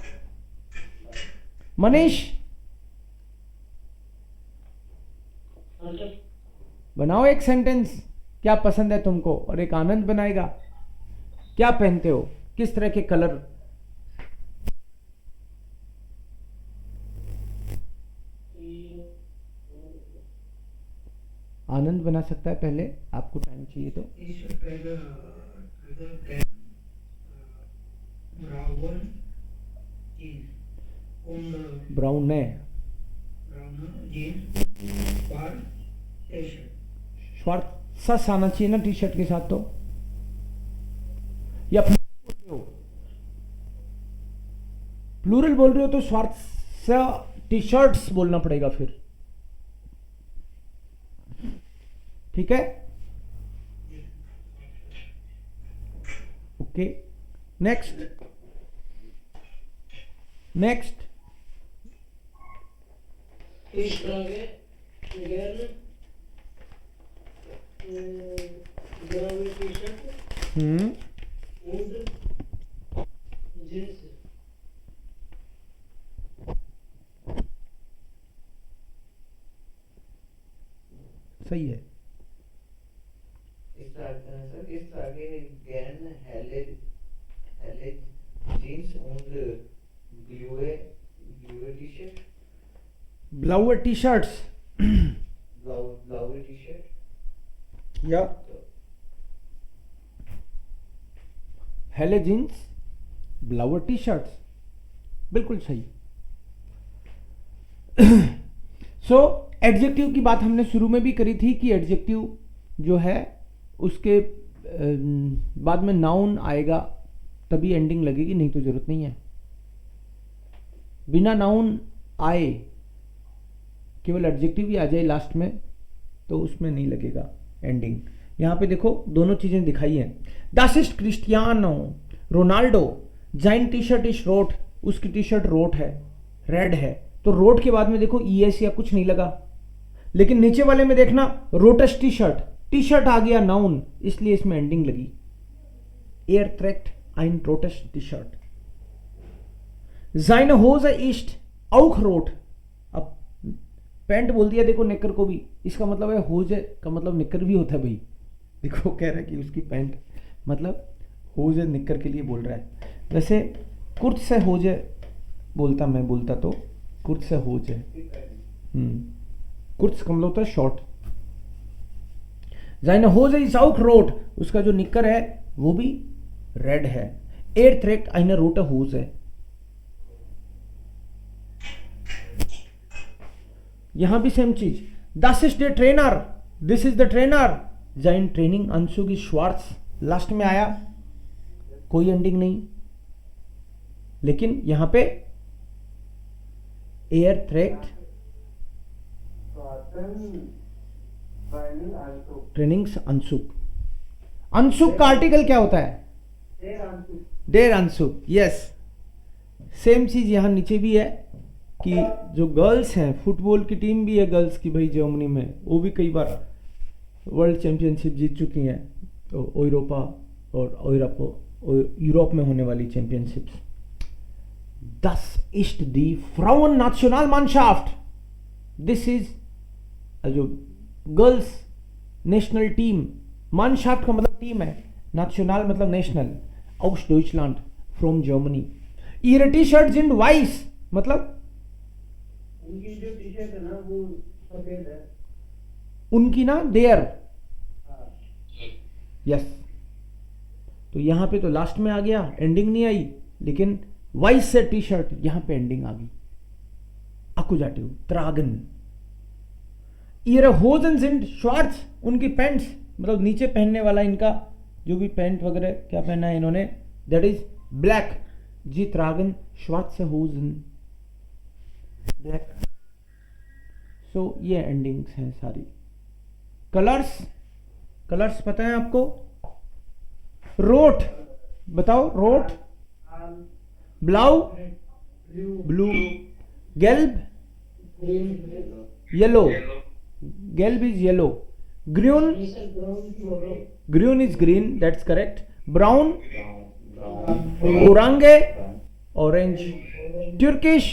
S2: मनीष बनाओ एक सेंटेंस, क्या पसंद है तुमको, और एक आनंद बनाएगा। क्या पहनते हो, किस तरह के कलर? आनंद बना सकता है, पहले आपको टाइम चाहिए तो। ब्राउन है, श्वार्ट्स आना चाहिए ना टी शर्ट के साथ तो, या प्लूरल बोल रहे हो तो श्वार्ट्स टी शर्ट्स बोलना पड़ेगा फिर। ठीक है, ओके, नेक्स्ट नेक्स्ट
S3: इस तरह के गैर ग्राउंड टी शर्ट और जींस।
S2: सही है।
S5: इस आगे गैन हेले जीन्स und blaue T-Shirt,
S2: ब्लाउअर टी शर्ट्स,
S5: blaue T-Shirt,
S2: या हेले जीन्स ब्लाउअर टी शर्ट्स, बिल्कुल सही। सो एडजेक्टिव की बात हमने शुरू में भी करी थी कि एडजेक्टिव जो है उसके बाद में नाउन आएगा तभी एंडिंग लगेगी, नहीं तो जरूरत नहीं है। बिना नाउन आए केवल एडजेक्टिव ही आ जाए लास्ट में तो उसमें नहीं लगेगा एंडिंग। यहां पे देखो दोनों चीजें दिखाई हैं। Das ist क्रिस्टियानो रोनाल्डो जाइन टी शर्ट इज रोट, उसकी टी शर्ट रोट है, रेड है, तो रोट के बाद में देखो ES या कुछ नहीं लगा, लेकिन नीचे वाले में देखना रोटस टी शर्ट आ गया नाउन, इसलिए इसमें एंडिंग लगी। Air tract ein rotes T-Shirt, seine Hose ist auch rot, अब पैंट बोल दिया देखो नेकर को भी, इसका मतलब है होजे का मतलब निकर भी होता है भाई। देखो कह रहा है कि उसकी पैंट मतलब होजे निकर के लिए बोल रहा है। वैसे कुर्त से होजे मैं बोलता तो कुर्त से होजे, कुर्त का मतलब होता है short. seine Hose ist auch rot, उसका जो निकर है वो भी रेड है। एयर थ्रेक्ट eine rote Hose, यहां भी सेम चीज। Das ist der Trainer, this is the Trainer, sein training Anzug ist schwarz, last में आया, कोई एंडिंग नहीं, लेकिन यहां पे एयर थ्रेक्ट ट्रेनिंग्स अंशुक का आर्टिकल क्या होता है? Der Anshuk, yes. सेम चीज यहां नीचे भी है कि जो गर्ल्स हैं, फुटबॉल की टीम भी है गर्ल्स की भाई जर्मनी में, वो भी कई बार वर्ल्ड चैंपियनशिप जीत चुकी हैं, तो यूरोप में होने वाली championships. Das ist die Frauennationalmannschaft, this is जो गर्ल्स नेशनल टीम, Mannschaft का मतलब टीम है, national मतलब national, aus Deutschland from Germany। ihre T-Shirts sind weiß मतलब
S1: उनकी जो टी शर्ट है ना वो सफेद है,
S2: उनकी ना देयर, यस। तो यहां पे तो लास्ट में आ गया, एंडिंग नहीं आई, लेकिन वाइस से टी शर्ट यहां पे एंडिंग आ गई। अकुजाटिव त्रागन। ये होजन सिंड श्वार्ट्स, उनकी पैंट्स, मतलब नीचे पहनने वाला इनका जो भी पैंट वगैरह क्या पहना है इन्होंने, दैट इज ब्लैक। जी त्रागन श्वार्ट्स होजन ब्लैक। सो ये एंडिंग्स हैं सारी। कलर्स, कलर्स पता है आपको? रोट बताओ, रोट, ब्लाउ, ब्लू, गेल्ब, येलो, गेल्ब is yellow, green, green is green, that's correct, brown, ओरांगे, ऑरेंज, टर्किश।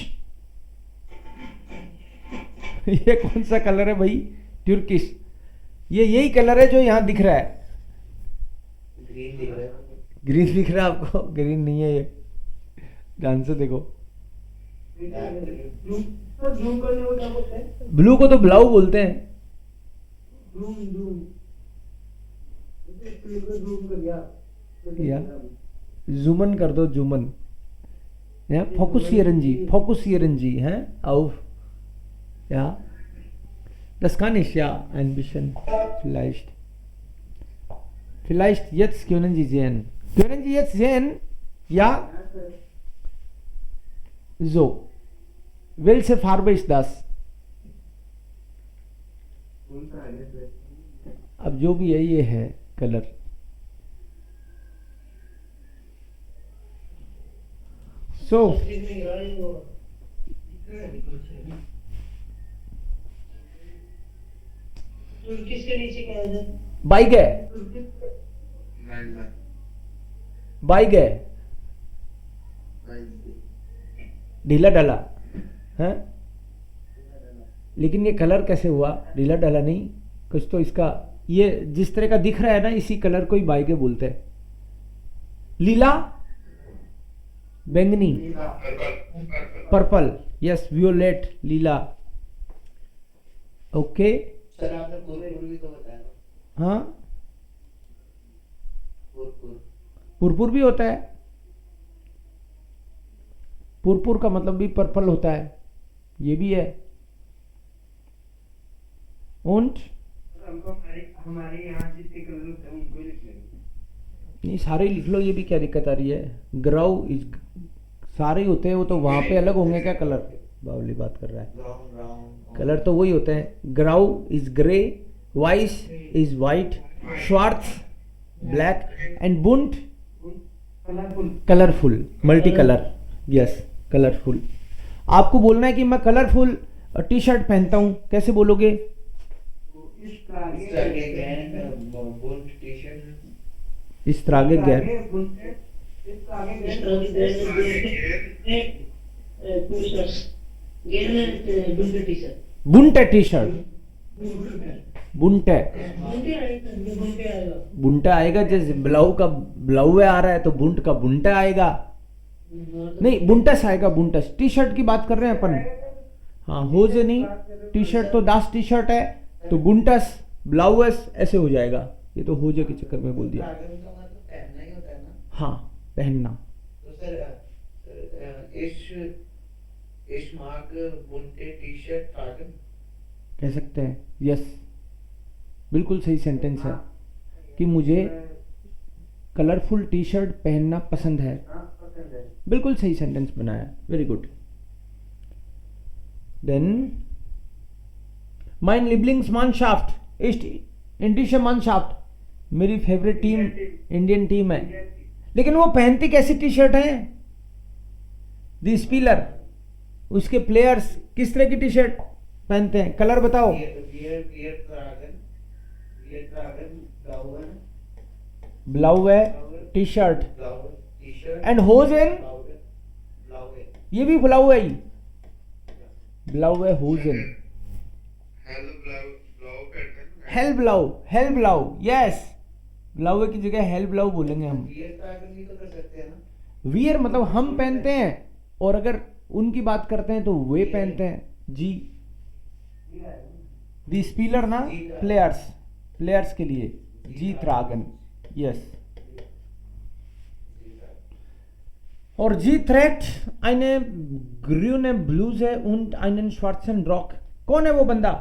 S2: ये कौन सा कलर है भाई? टर्किश। ये यही कलर है जो यहां दिख रहा है।
S5: ग्रीन दिख रहा है।
S2: ग्रीन दिख रहा है आपको? ग्रीन नहीं है ये, ध्यान से देखो।
S1: जूम करने को क्या बोलते हैं?
S2: ब्लू को तो ब्लाउ बोलते हैं।
S1: जूम जूम जूम कर
S2: या जूमन कर दो, जूमन। फोकुसियरन जी, फोकुसियरन जी हैं auf, ja, das kann ich ja ein bisschen, vielleicht jetzt können Sie sehen, können Sie jetzt sehen, ja, so, welche Farbe ist das? अब जो भी है ये है कलर। सो
S3: किसके नीचे क्या है?
S2: बाइक है, बाइक है, ढीला ढाला है, लेकिन ये कलर कैसे हुआ? ढीला ढाला नहीं, कुछ तो इसका ये जिस तरह का दिख रहा है ना, इसी कलर को ही बाइके बोलते हैं। लीला, बैंगनी, पर्पल, यस, वियोलेट, लीला। ओके,
S5: सर आपने पुरपुर भी तो बताया।
S2: हाँ,
S5: पुरपुर,
S2: पुरपुर भी होता है। पुरपुर का मतलब भी पर्पल होता है, ये भी है। Und
S1: हमको हमारे यहाँ जितने कलर होते हैं उनको लिख लेंगे।
S2: नहीं, सारे लिख लो, ये भी क्या दिक्कत आ रही है? ग्राउ इज सारे होते हैं, वो तो वहां पे अलग होंगे क्या कलर? बावली बात कर रहा है।
S5: ब्राउन ब्राउन
S2: कलर तो वही होते हैं। ग्राउ इज ग्रे, वाइस इज वाइट, श्वार्ट्स ब्लैक, एंड बुंट
S1: colourful.
S2: Colourful, multi colour, yes colourful. आपको बोलना है कि मैं कलरफुल टी शर्ट पहनता हूं, कैसे बोलोगे?
S5: बुंट टी-शर्ट।
S2: इस तरह के गैर बुंटे टी शर्ट, बुंटे बुंटा आएगा। जैसे ब्लाउ का ब्लाउ आ रहा है तो बुंट का बुंटा आएगा। नहीं, बुंटस आएगा, बुंटस। टी शर्ट की बात कर रहे हैं अपन। हाँ, होजे नहीं, टी शर्ट तो दास टी शर्ट है, तो बुंटस ब्लाउस ऐसे हो जाएगा। ये तो होजे के चक्कर में बोल दिया।
S5: पहनना ही होता है ना।
S2: हाँ, पहनना।
S5: तो सर इस मार्क बुनते टी शर्ट ट्रागन
S2: कह सकते हैं, यस, बिल्कुल सही सेंटेंस है कि मुझे कलरफुल टी शर्ट पहनना पसंद है। बिल्कुल सही सेंटेंस बनाया, very good. Then mein Lieblingsmannschaft ist indische Mannschaft, मेरी फेवरेट टीम इंडियन टीम है। लेकिन वो पहनती कैसी टी शर्ट है? दी स्पीलर, उसके प्लेयर्स किस तरह की टी शर्ट पहनते हैं? कलर बताओ। ब्लाउ है टी शर्ट, एंड होजन, ये भी ब्लाउ है, ब्लाउ है होजन। हेल ब्लाउ, हेल ब्लाउ, यस, ब्लाउ की जगह हेल ब्लाउ बोलेंगे हम। वियर मतलब हम पहनते हैं, और अगर उनकी बात करते हैं तो वे पहनते हैं जी। दी स्पीलर ना, प्लेयर्स, प्लेयर्स के लिए जी त्रागन। Yes. और जी threat eine grüne Bluse und einen schwarzen Rock. कौन है वो बंदा?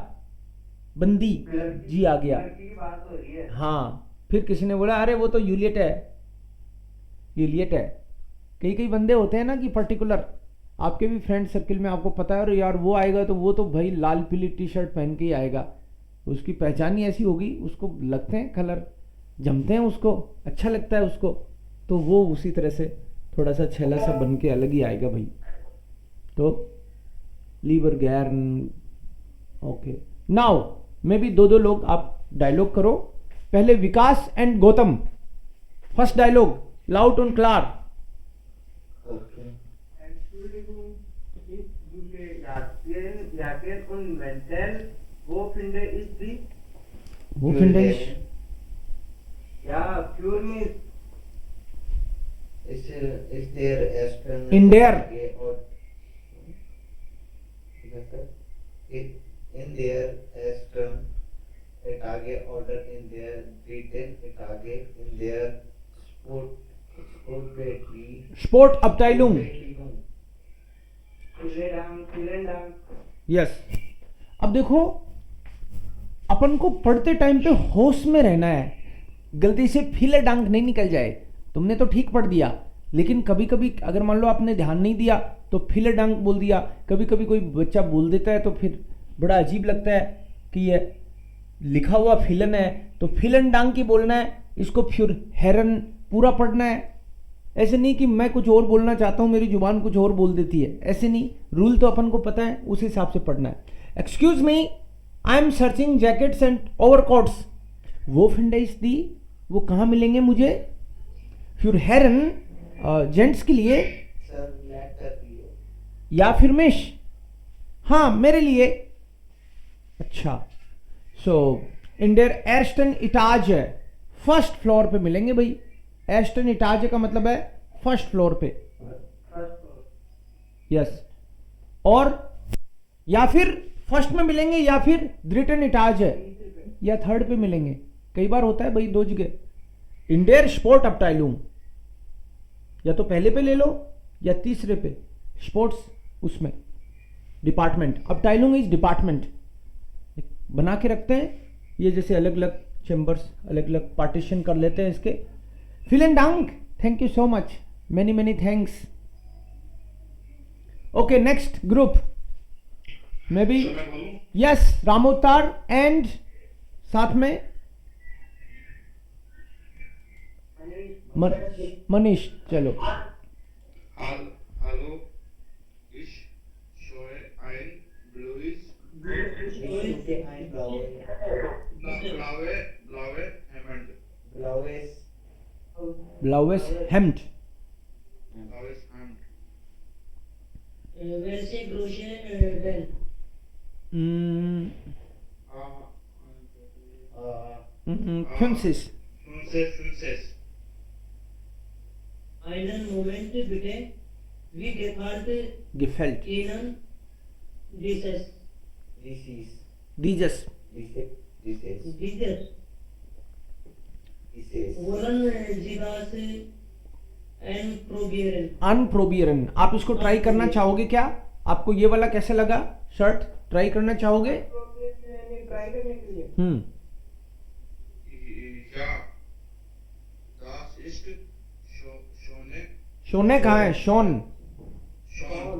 S2: बंदी जी आ गया.
S1: लड़की की बात हो रही है।
S2: हाँ, फिर किसी ने बोला अरे वो तो यूलियट है, यूलियट है। कई कई बंदे होते हैं ना कि पर्टिकुलर, आपके भी फ्रेंड सर्किल में आपको पता है, और यार वो आएगा तो वो तो भाई लाल पीली टी शर्ट पहन के ही आएगा, उसकी पहचान ही ऐसी होगी, उसको लगते हैं कलर, जमते हैं उसको, अच्छा लगता है उसको, तो वो उसी तरह से थोड़ा सा छेला सा बन के अलग ही आएगा भाई। तो लीवर गैरन। ओके, नाउ मे बी दो लोग आप डायलॉग करो। पहले Vikas and Gautam, first dialogue loud and clear.
S5: Okay.
S1: Entschuldigung, ich suche Jacken und Mäntel. Wo finde ich sie?
S2: वो finde ich
S1: Ja, für mich.
S5: Is there Aston
S2: In there.
S5: or in their Aston Etage order in their written Etage in their
S2: sport Abteilung।
S1: Vielen Dank.
S2: Yes. अब देखो, अपन को पढ़ते टाइम पे होश में रहना है, गलती से फिले डांग नहीं निकल जाए। तुमने तो ठीक पढ़ दिया, लेकिन कभी कभी अगर मान लो आपने ध्यान नहीं दिया तो फिले डांग बोल दिया। कभी कभी कोई बच्चा बोल देता है तो फिर बड़ा अजीब लगता है कि ये लिखा हुआ फिलन है, तो फिलन डांग की बोलना है, इसको फ्यूर हेरन पूरा पढ़ना है। ऐसे नहीं कि मैं कुछ और बोलना चाहता हूँ, मेरी जुबान कुछ और बोल देती है, ऐसे नहीं। रूल तो अपन को पता है, उस हिसाब से पढ़ना है। Excuse me, I am searching jackets and overcoats. वो फिंडाइस दी, वो कहाँ मिलेंगे मुझे? फ्यूर हेरन, जेंट्स के लिए या फिर मिश? हाँ, मेरे लिए। अच्छा, सो इन देयर एर्स्टन इटाज है, फर्स्ट फ्लोर पे मिलेंगे भाई। एस्टन इटाज का मतलब है फर्स्ट फ्लोर पे। यस, और या फिर फर्स्ट में मिलेंगे या फिर द्रिटन इटाज है या थर्ड पे मिलेंगे। कई बार होता है भाई दो जगह। इंडेर स्पोर्ट अपटाइलूम, या तो पहले पे ले लो या तीसरे पे। स्पोर्ट्स उसमें डिपार्टमेंट, अपटाइलूम इज डिपार्टमेंट। बना के रखते हैं ये, जैसे अलग अलग चेंबर्स, अलग अलग पार्टीशन कर लेते हैं इसके। Vielen Dank, thank you so much, many thanks. Okay, next group, maybe yes, Ramotar and साथ में मनीष। चलो,
S4: Hallo, ich schaue ein blaues Hemd.
S2: ब्लाउज हेम्ड।
S4: Blaues Hemd.
S3: वैसे क्रोशे बेल।
S2: Fünfzig.
S4: Fünfzig.
S3: Einen Moment bitte. Wie
S2: Gefällt.
S3: Ihnen dieses?
S2: Dieses.
S3: Wollen Sie das probieren?
S2: अनप्रोबियरन। आप इसको ट्राई करना चाहोगे क्या? आपको ये वाला कैसे लगा? शर्ट ट्राई करना चाहोगे?
S1: ट्राई करने के लिए।
S4: Ja, das ist Schone.
S2: शोने कहाँ है? Shown.
S4: Schon,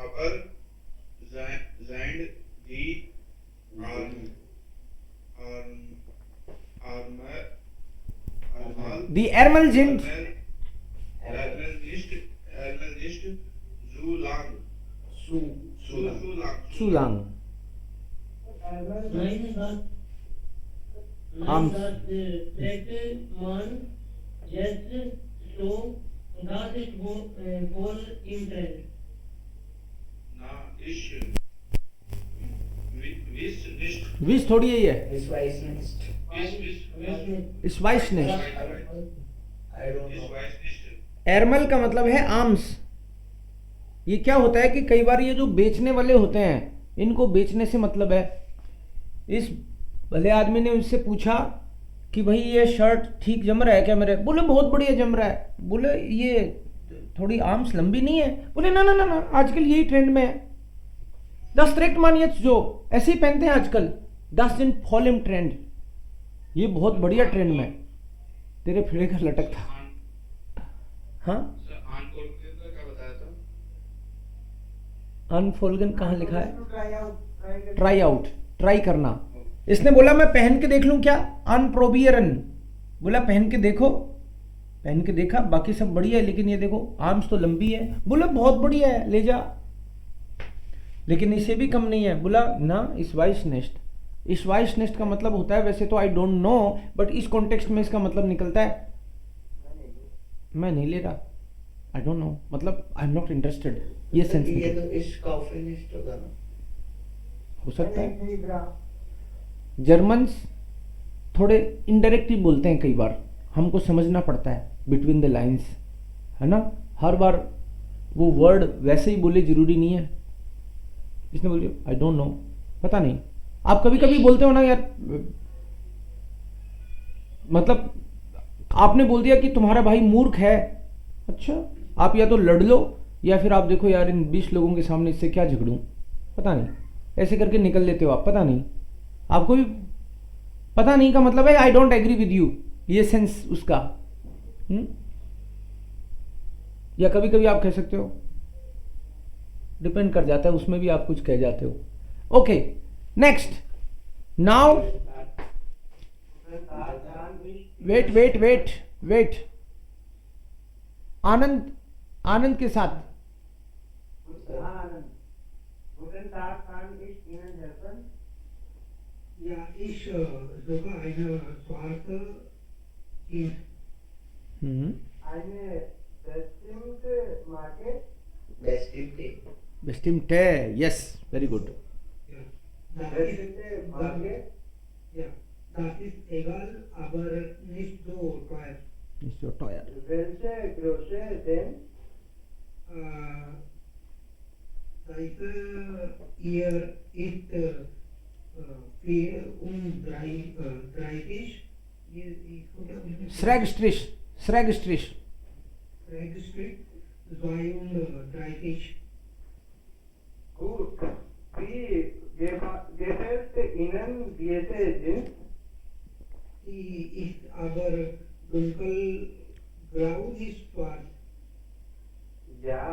S4: aber sind die
S2: Die Ärmel sind
S4: Ärmel nicht so lang.
S2: zu lang.
S3: Nein,
S2: Arms.
S3: das trägt man jetzt so, das ist voll im Trend.
S4: Na, ich weiß nicht.
S2: विस थोड़ी है ये।
S4: Ich weiß
S2: इस वाइस ने।
S4: Ich weiß nicht.
S2: एरमल का मतलब है आर्म्स। ये क्या होता है कि कई बार ये जो बेचने वाले होते हैं, इनको बेचने से मतलब है। इस भले आदमी ने उससे पूछा कि भाई ये शर्ट ठीक जम रहा है क्या मेरे, बोले बहुत बढ़िया जम रहा है, बोले ये थोड़ी आर्म्स लंबी नहीं है, बोले ना ना ना ना आजकल यही ट्रेंड में है। द स्ट्रिक्ट मानियत जो ऐसे ही पहनते हैं आजकल, डजंट फॉलो इन ट्रेंड, ये बहुत बढ़िया ट्रेंड में। तेरे फिरे का लटक था। हाँ
S4: क्या बताया था?
S2: अनफोल्गन कहाँ लिखा है?
S1: ट्राई
S2: ट्राई आउट, ट्राई करना। इसने बोला मैं पहन के देख लूं क्या? अनप्रोबियरन, बोला पहन के देखो, पहन के देखा, बाकी सब बढ़िया है लेकिन ये देखो आर्म्स तो लंबी है, बोला बहुत बढ़िया है ले जा, लेकिन इसे भी कम नहीं है। बोला ना इस वाइस नेस्ट, इस वाइस नेस्ट का मतलब होता है, वैसे तो आई डोंट नो, बट इस कॉन्टेक्स्ट में इसका मतलब निकलता है मैं नहीं ले रहा, आई डोंट नो, मतलब आई एम नॉट इंटरेस्टेड, ये सेंस
S5: ये तो इस कॉफिनिस्ट होगा ना,
S2: हो सकता है। जर्मन्स थोड़े इनडायरेक्टली बोलते हैं कई बार, हमको समझना पड़ता है बिटवीन द लाइंस, है ना, हर बार वो वर्ड वैसे ही बोले जरूरी नहीं है। इसने बोलिए आई डोंट नो, पता नहीं। आप कभी कभी बोलते हो ना यार, मतलब आपने बोल दिया कि तुम्हारा भाई मूर्ख है, अच्छा आप या तो लड़ लो या फिर आप देखो यार इन 20 लोगों के सामने इससे क्या झगड़ूं, पता नहीं, ऐसे करके निकल लेते हो आप, पता नहीं, आपको भी पता नहीं का मतलब है I don't agree with you, ये सेंस उसका। या कभी कभी आप कह सकते हो, डिपेंड कर जाता है, उसमें भी आप कुछ कह जाते हो। Okay next, now wait wait wait wait, Anand, Anand के साथ
S1: Guten Tag, kann ich Ihnen helfen?
S6: Ja, ich suche eine schwarze Jeans.
S1: Eine bestimmte Marke?
S2: bestimmte, yes, very good.
S6: Ja, das
S1: Bestimmte Marke?
S6: ja, das ist egal, aber nicht so teuer.
S2: Nicht so teuer.
S1: Welche Größe denn?
S6: Size hier ist 34.
S2: Schrägstrich, Schrägstrich.
S6: Schrägstrich 32.
S1: Gut. Wie gefällt Ihnen diese Jeans?
S6: Die ist aber dunkelgrau bis schwarz.
S1: Ja,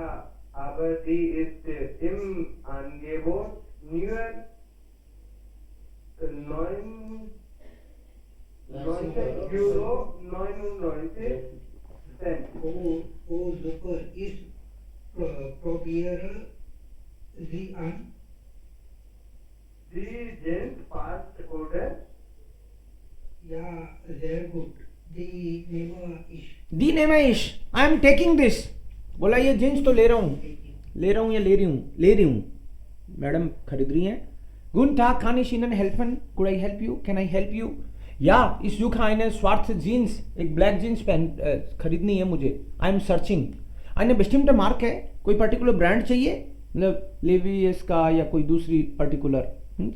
S1: aber die ist im Angebot nur 19,99 €.
S6: Oh super, ich probiere sie an.
S1: Die Jeans passt, oder?
S6: Ja, sehr gut. Die nehme ich.
S2: The name है इश, आई एम टेकिंग दिस, बोला ये जींस तो ले रहा हूँ, ले रहा हूँ या ले रही हूँ, ले रही हूँ, मैडम खरीद रही हैं। Guten Tag, kann ich Ihnen helfen? Could I help you? Can I help you? या इस युग आईने स्वार्थ जीन्स, एक ब्लैक जीन्स पहन खरीदनी है मुझे, आई एम सर्चिंग। आईने बेस्टिम्ड मार्क है, कोई पर्टिकुलर ब्रांड चाहिए, मतलब लेविस का या कोई दूसरी पर्टिकुलर,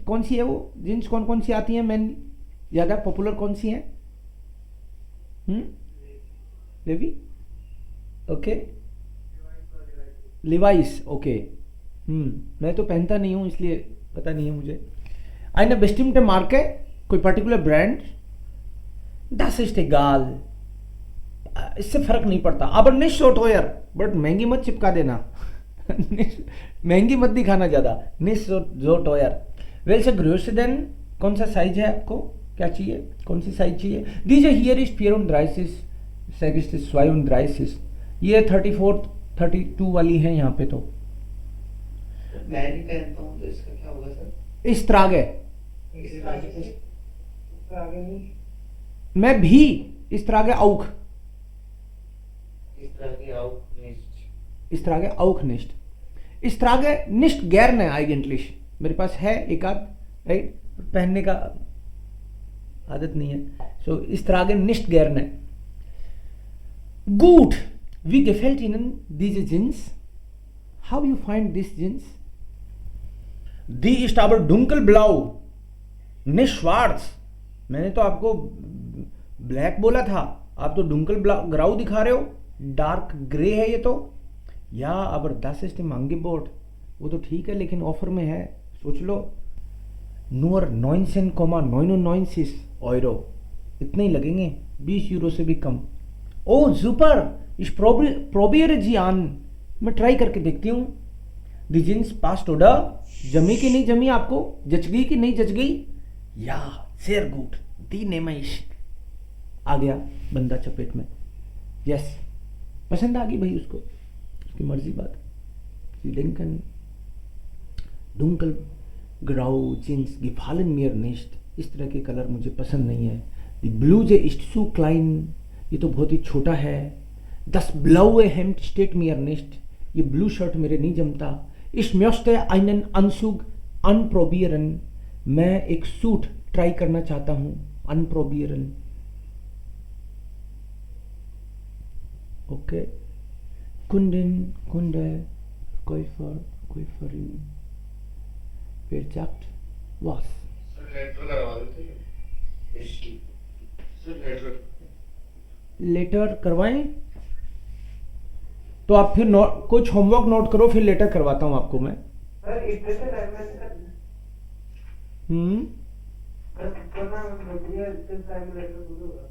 S2: कौन सी है वो जीन्स, कौन कौन सी आती हैं मैन, ज़्यादा पॉपुलर कौन सी हैं? Levi, okay, Levi's, okay. मैं तो पहनता नहीं हूँ इसलिए पता नहीं है मुझे। आईने बेस्टिम्ड मार्क है, कोई particular brand, das ist egal, इससे फर्क नहीं पड़ता। अब नहीं शॉर्ट हो यार, बट महंगी मत चिपका देना महंगी मत दिखाना ज़्यादा, नहीं शॉर्ट हो यार। वेल से ग्रोस देन, कौन सा साइज है आपको, क्या चाहिए, कौन सी साइज चाहिए? दीजिए हियर इज 34, 32, ये 34, 32 वाली है यहाँ पे। तो
S5: मैं नहीं पहनता हूँ तो इसका क्या होगा सर?
S2: इस त्राग है,
S1: आगे नहीं।
S2: मैं भी इस तरह के औख,
S5: इस तरह की आउट
S2: इस तरह के औख निष्ठ, इस तरह के निष्ठ गैर ने आइगेंटलिश मेरे पास है एक आध, राइट, पहनने का आदत नहीं है, सो इस तरह के निष्ठ गैर ने। Gut, wie gefällt Ihnen diese Jeans? How you find this Jeans? Die ist aber dunkelblau, nicht schwarz. मैंने तो आपको ब्लैक बोला था, आप तो डुंकल ग्राउ दिखा रहे हो, डार्क ग्रे है ये तो। या aber das ist im Angebot, वो तो ठीक है लेकिन ऑफर में है, सोच लो। nur 19,99 euro, इतने ही लगेंगे, 20 यूरो से भी कम। Oh super, ich probiere sie an, मैं ट्राई करके देखती हूँ। दी जींस पास्ट ऑर्डर, जमी कि नहीं जमी, आपको जच गई कि नहीं जच गई? या सेर गुड, दी नेमाइश। आ गया बंदा चपेट में, यस पसंद आ गई भाई उसको, उसकी मर्जी बात। लिंकन डुंकल ग्राउ जींस gefallen mir nicht, इस तरह के कलर मुझे पसंद नहीं है। दी ब्लूजे ist zu klein, ये तो बहुत ही छोटा है। das blaue Hemd steht mir nicht, ये ब्लू शर्ट मेरे नहीं जमता। ich möchte einen Anzug anprobieren, मैं एक सूट ट्राई करना चाहता हूँ। anprobieren, okay. कुंदन कुंडे Käufer Käuferin, wer sagt was?
S4: Sir letter करवा देते हैं।
S5: इसकी
S4: सर लेटर
S2: लेटर करवाएं तो आप फिर कुछ होमवर्क नोट करो, फिर लेटर करवाता हूं आपको मैं।
S1: सर इतने से टाइम में करना बढ़िया, इस टाइम में लेटर शुरू होगा।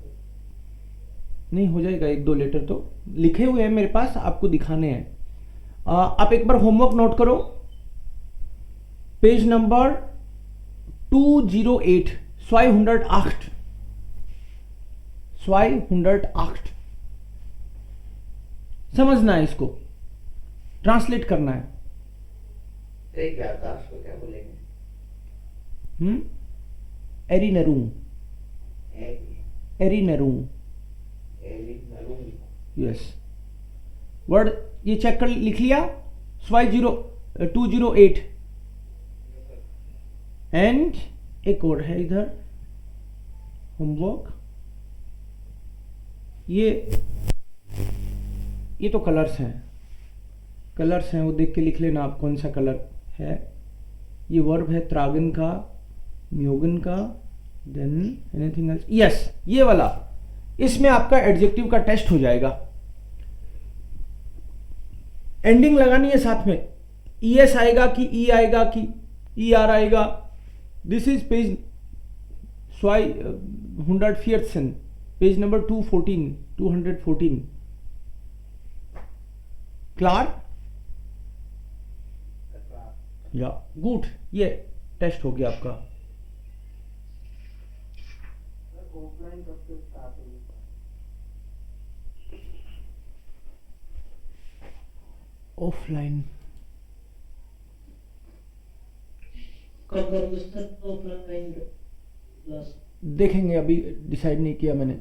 S2: नहीं हो जाएगा, एक दो लेटर तो लिखे हुए हैं मेरे पास, आपको दिखाने हैं। आप एक बार होमवर्क नोट करो, पेज नंबर 208, 208 208, समझना है, इसको ट्रांसलेट करना है।
S5: ठीक है, आकाश को क्या बोलेंगे?
S2: एरिनरू, एरिनरू, यस वर्ड ये चेक कर, लिख लिया 208। एंड एक और है इधर होमवर्क, ये तो कलर्स हैं, कलर्स हैं, वो देख के लिख लेना आप कौन सा कलर है। ये वर्ब है त्रागन का, म्योगन का, देन एनीथिंग एल्स, यस ये वाला, इसमें आपका एडजेक्टिव का टेस्ट हो जाएगा। एंडिंग लगानी है साथ में, ES आएगा कि E आएगा कि ER आएगा। This is page 214, page number 214 क्लार या गुड, ये टेस्ट हो गया आपका।
S1: ऑफलाइन कब से स्टार्ट होगी?
S2: ऑफलाइन
S3: कब करोगे सर ऑफलाइन क्लास?
S2: देखेंगे, अभी डिसाइड नहीं किया मैंने।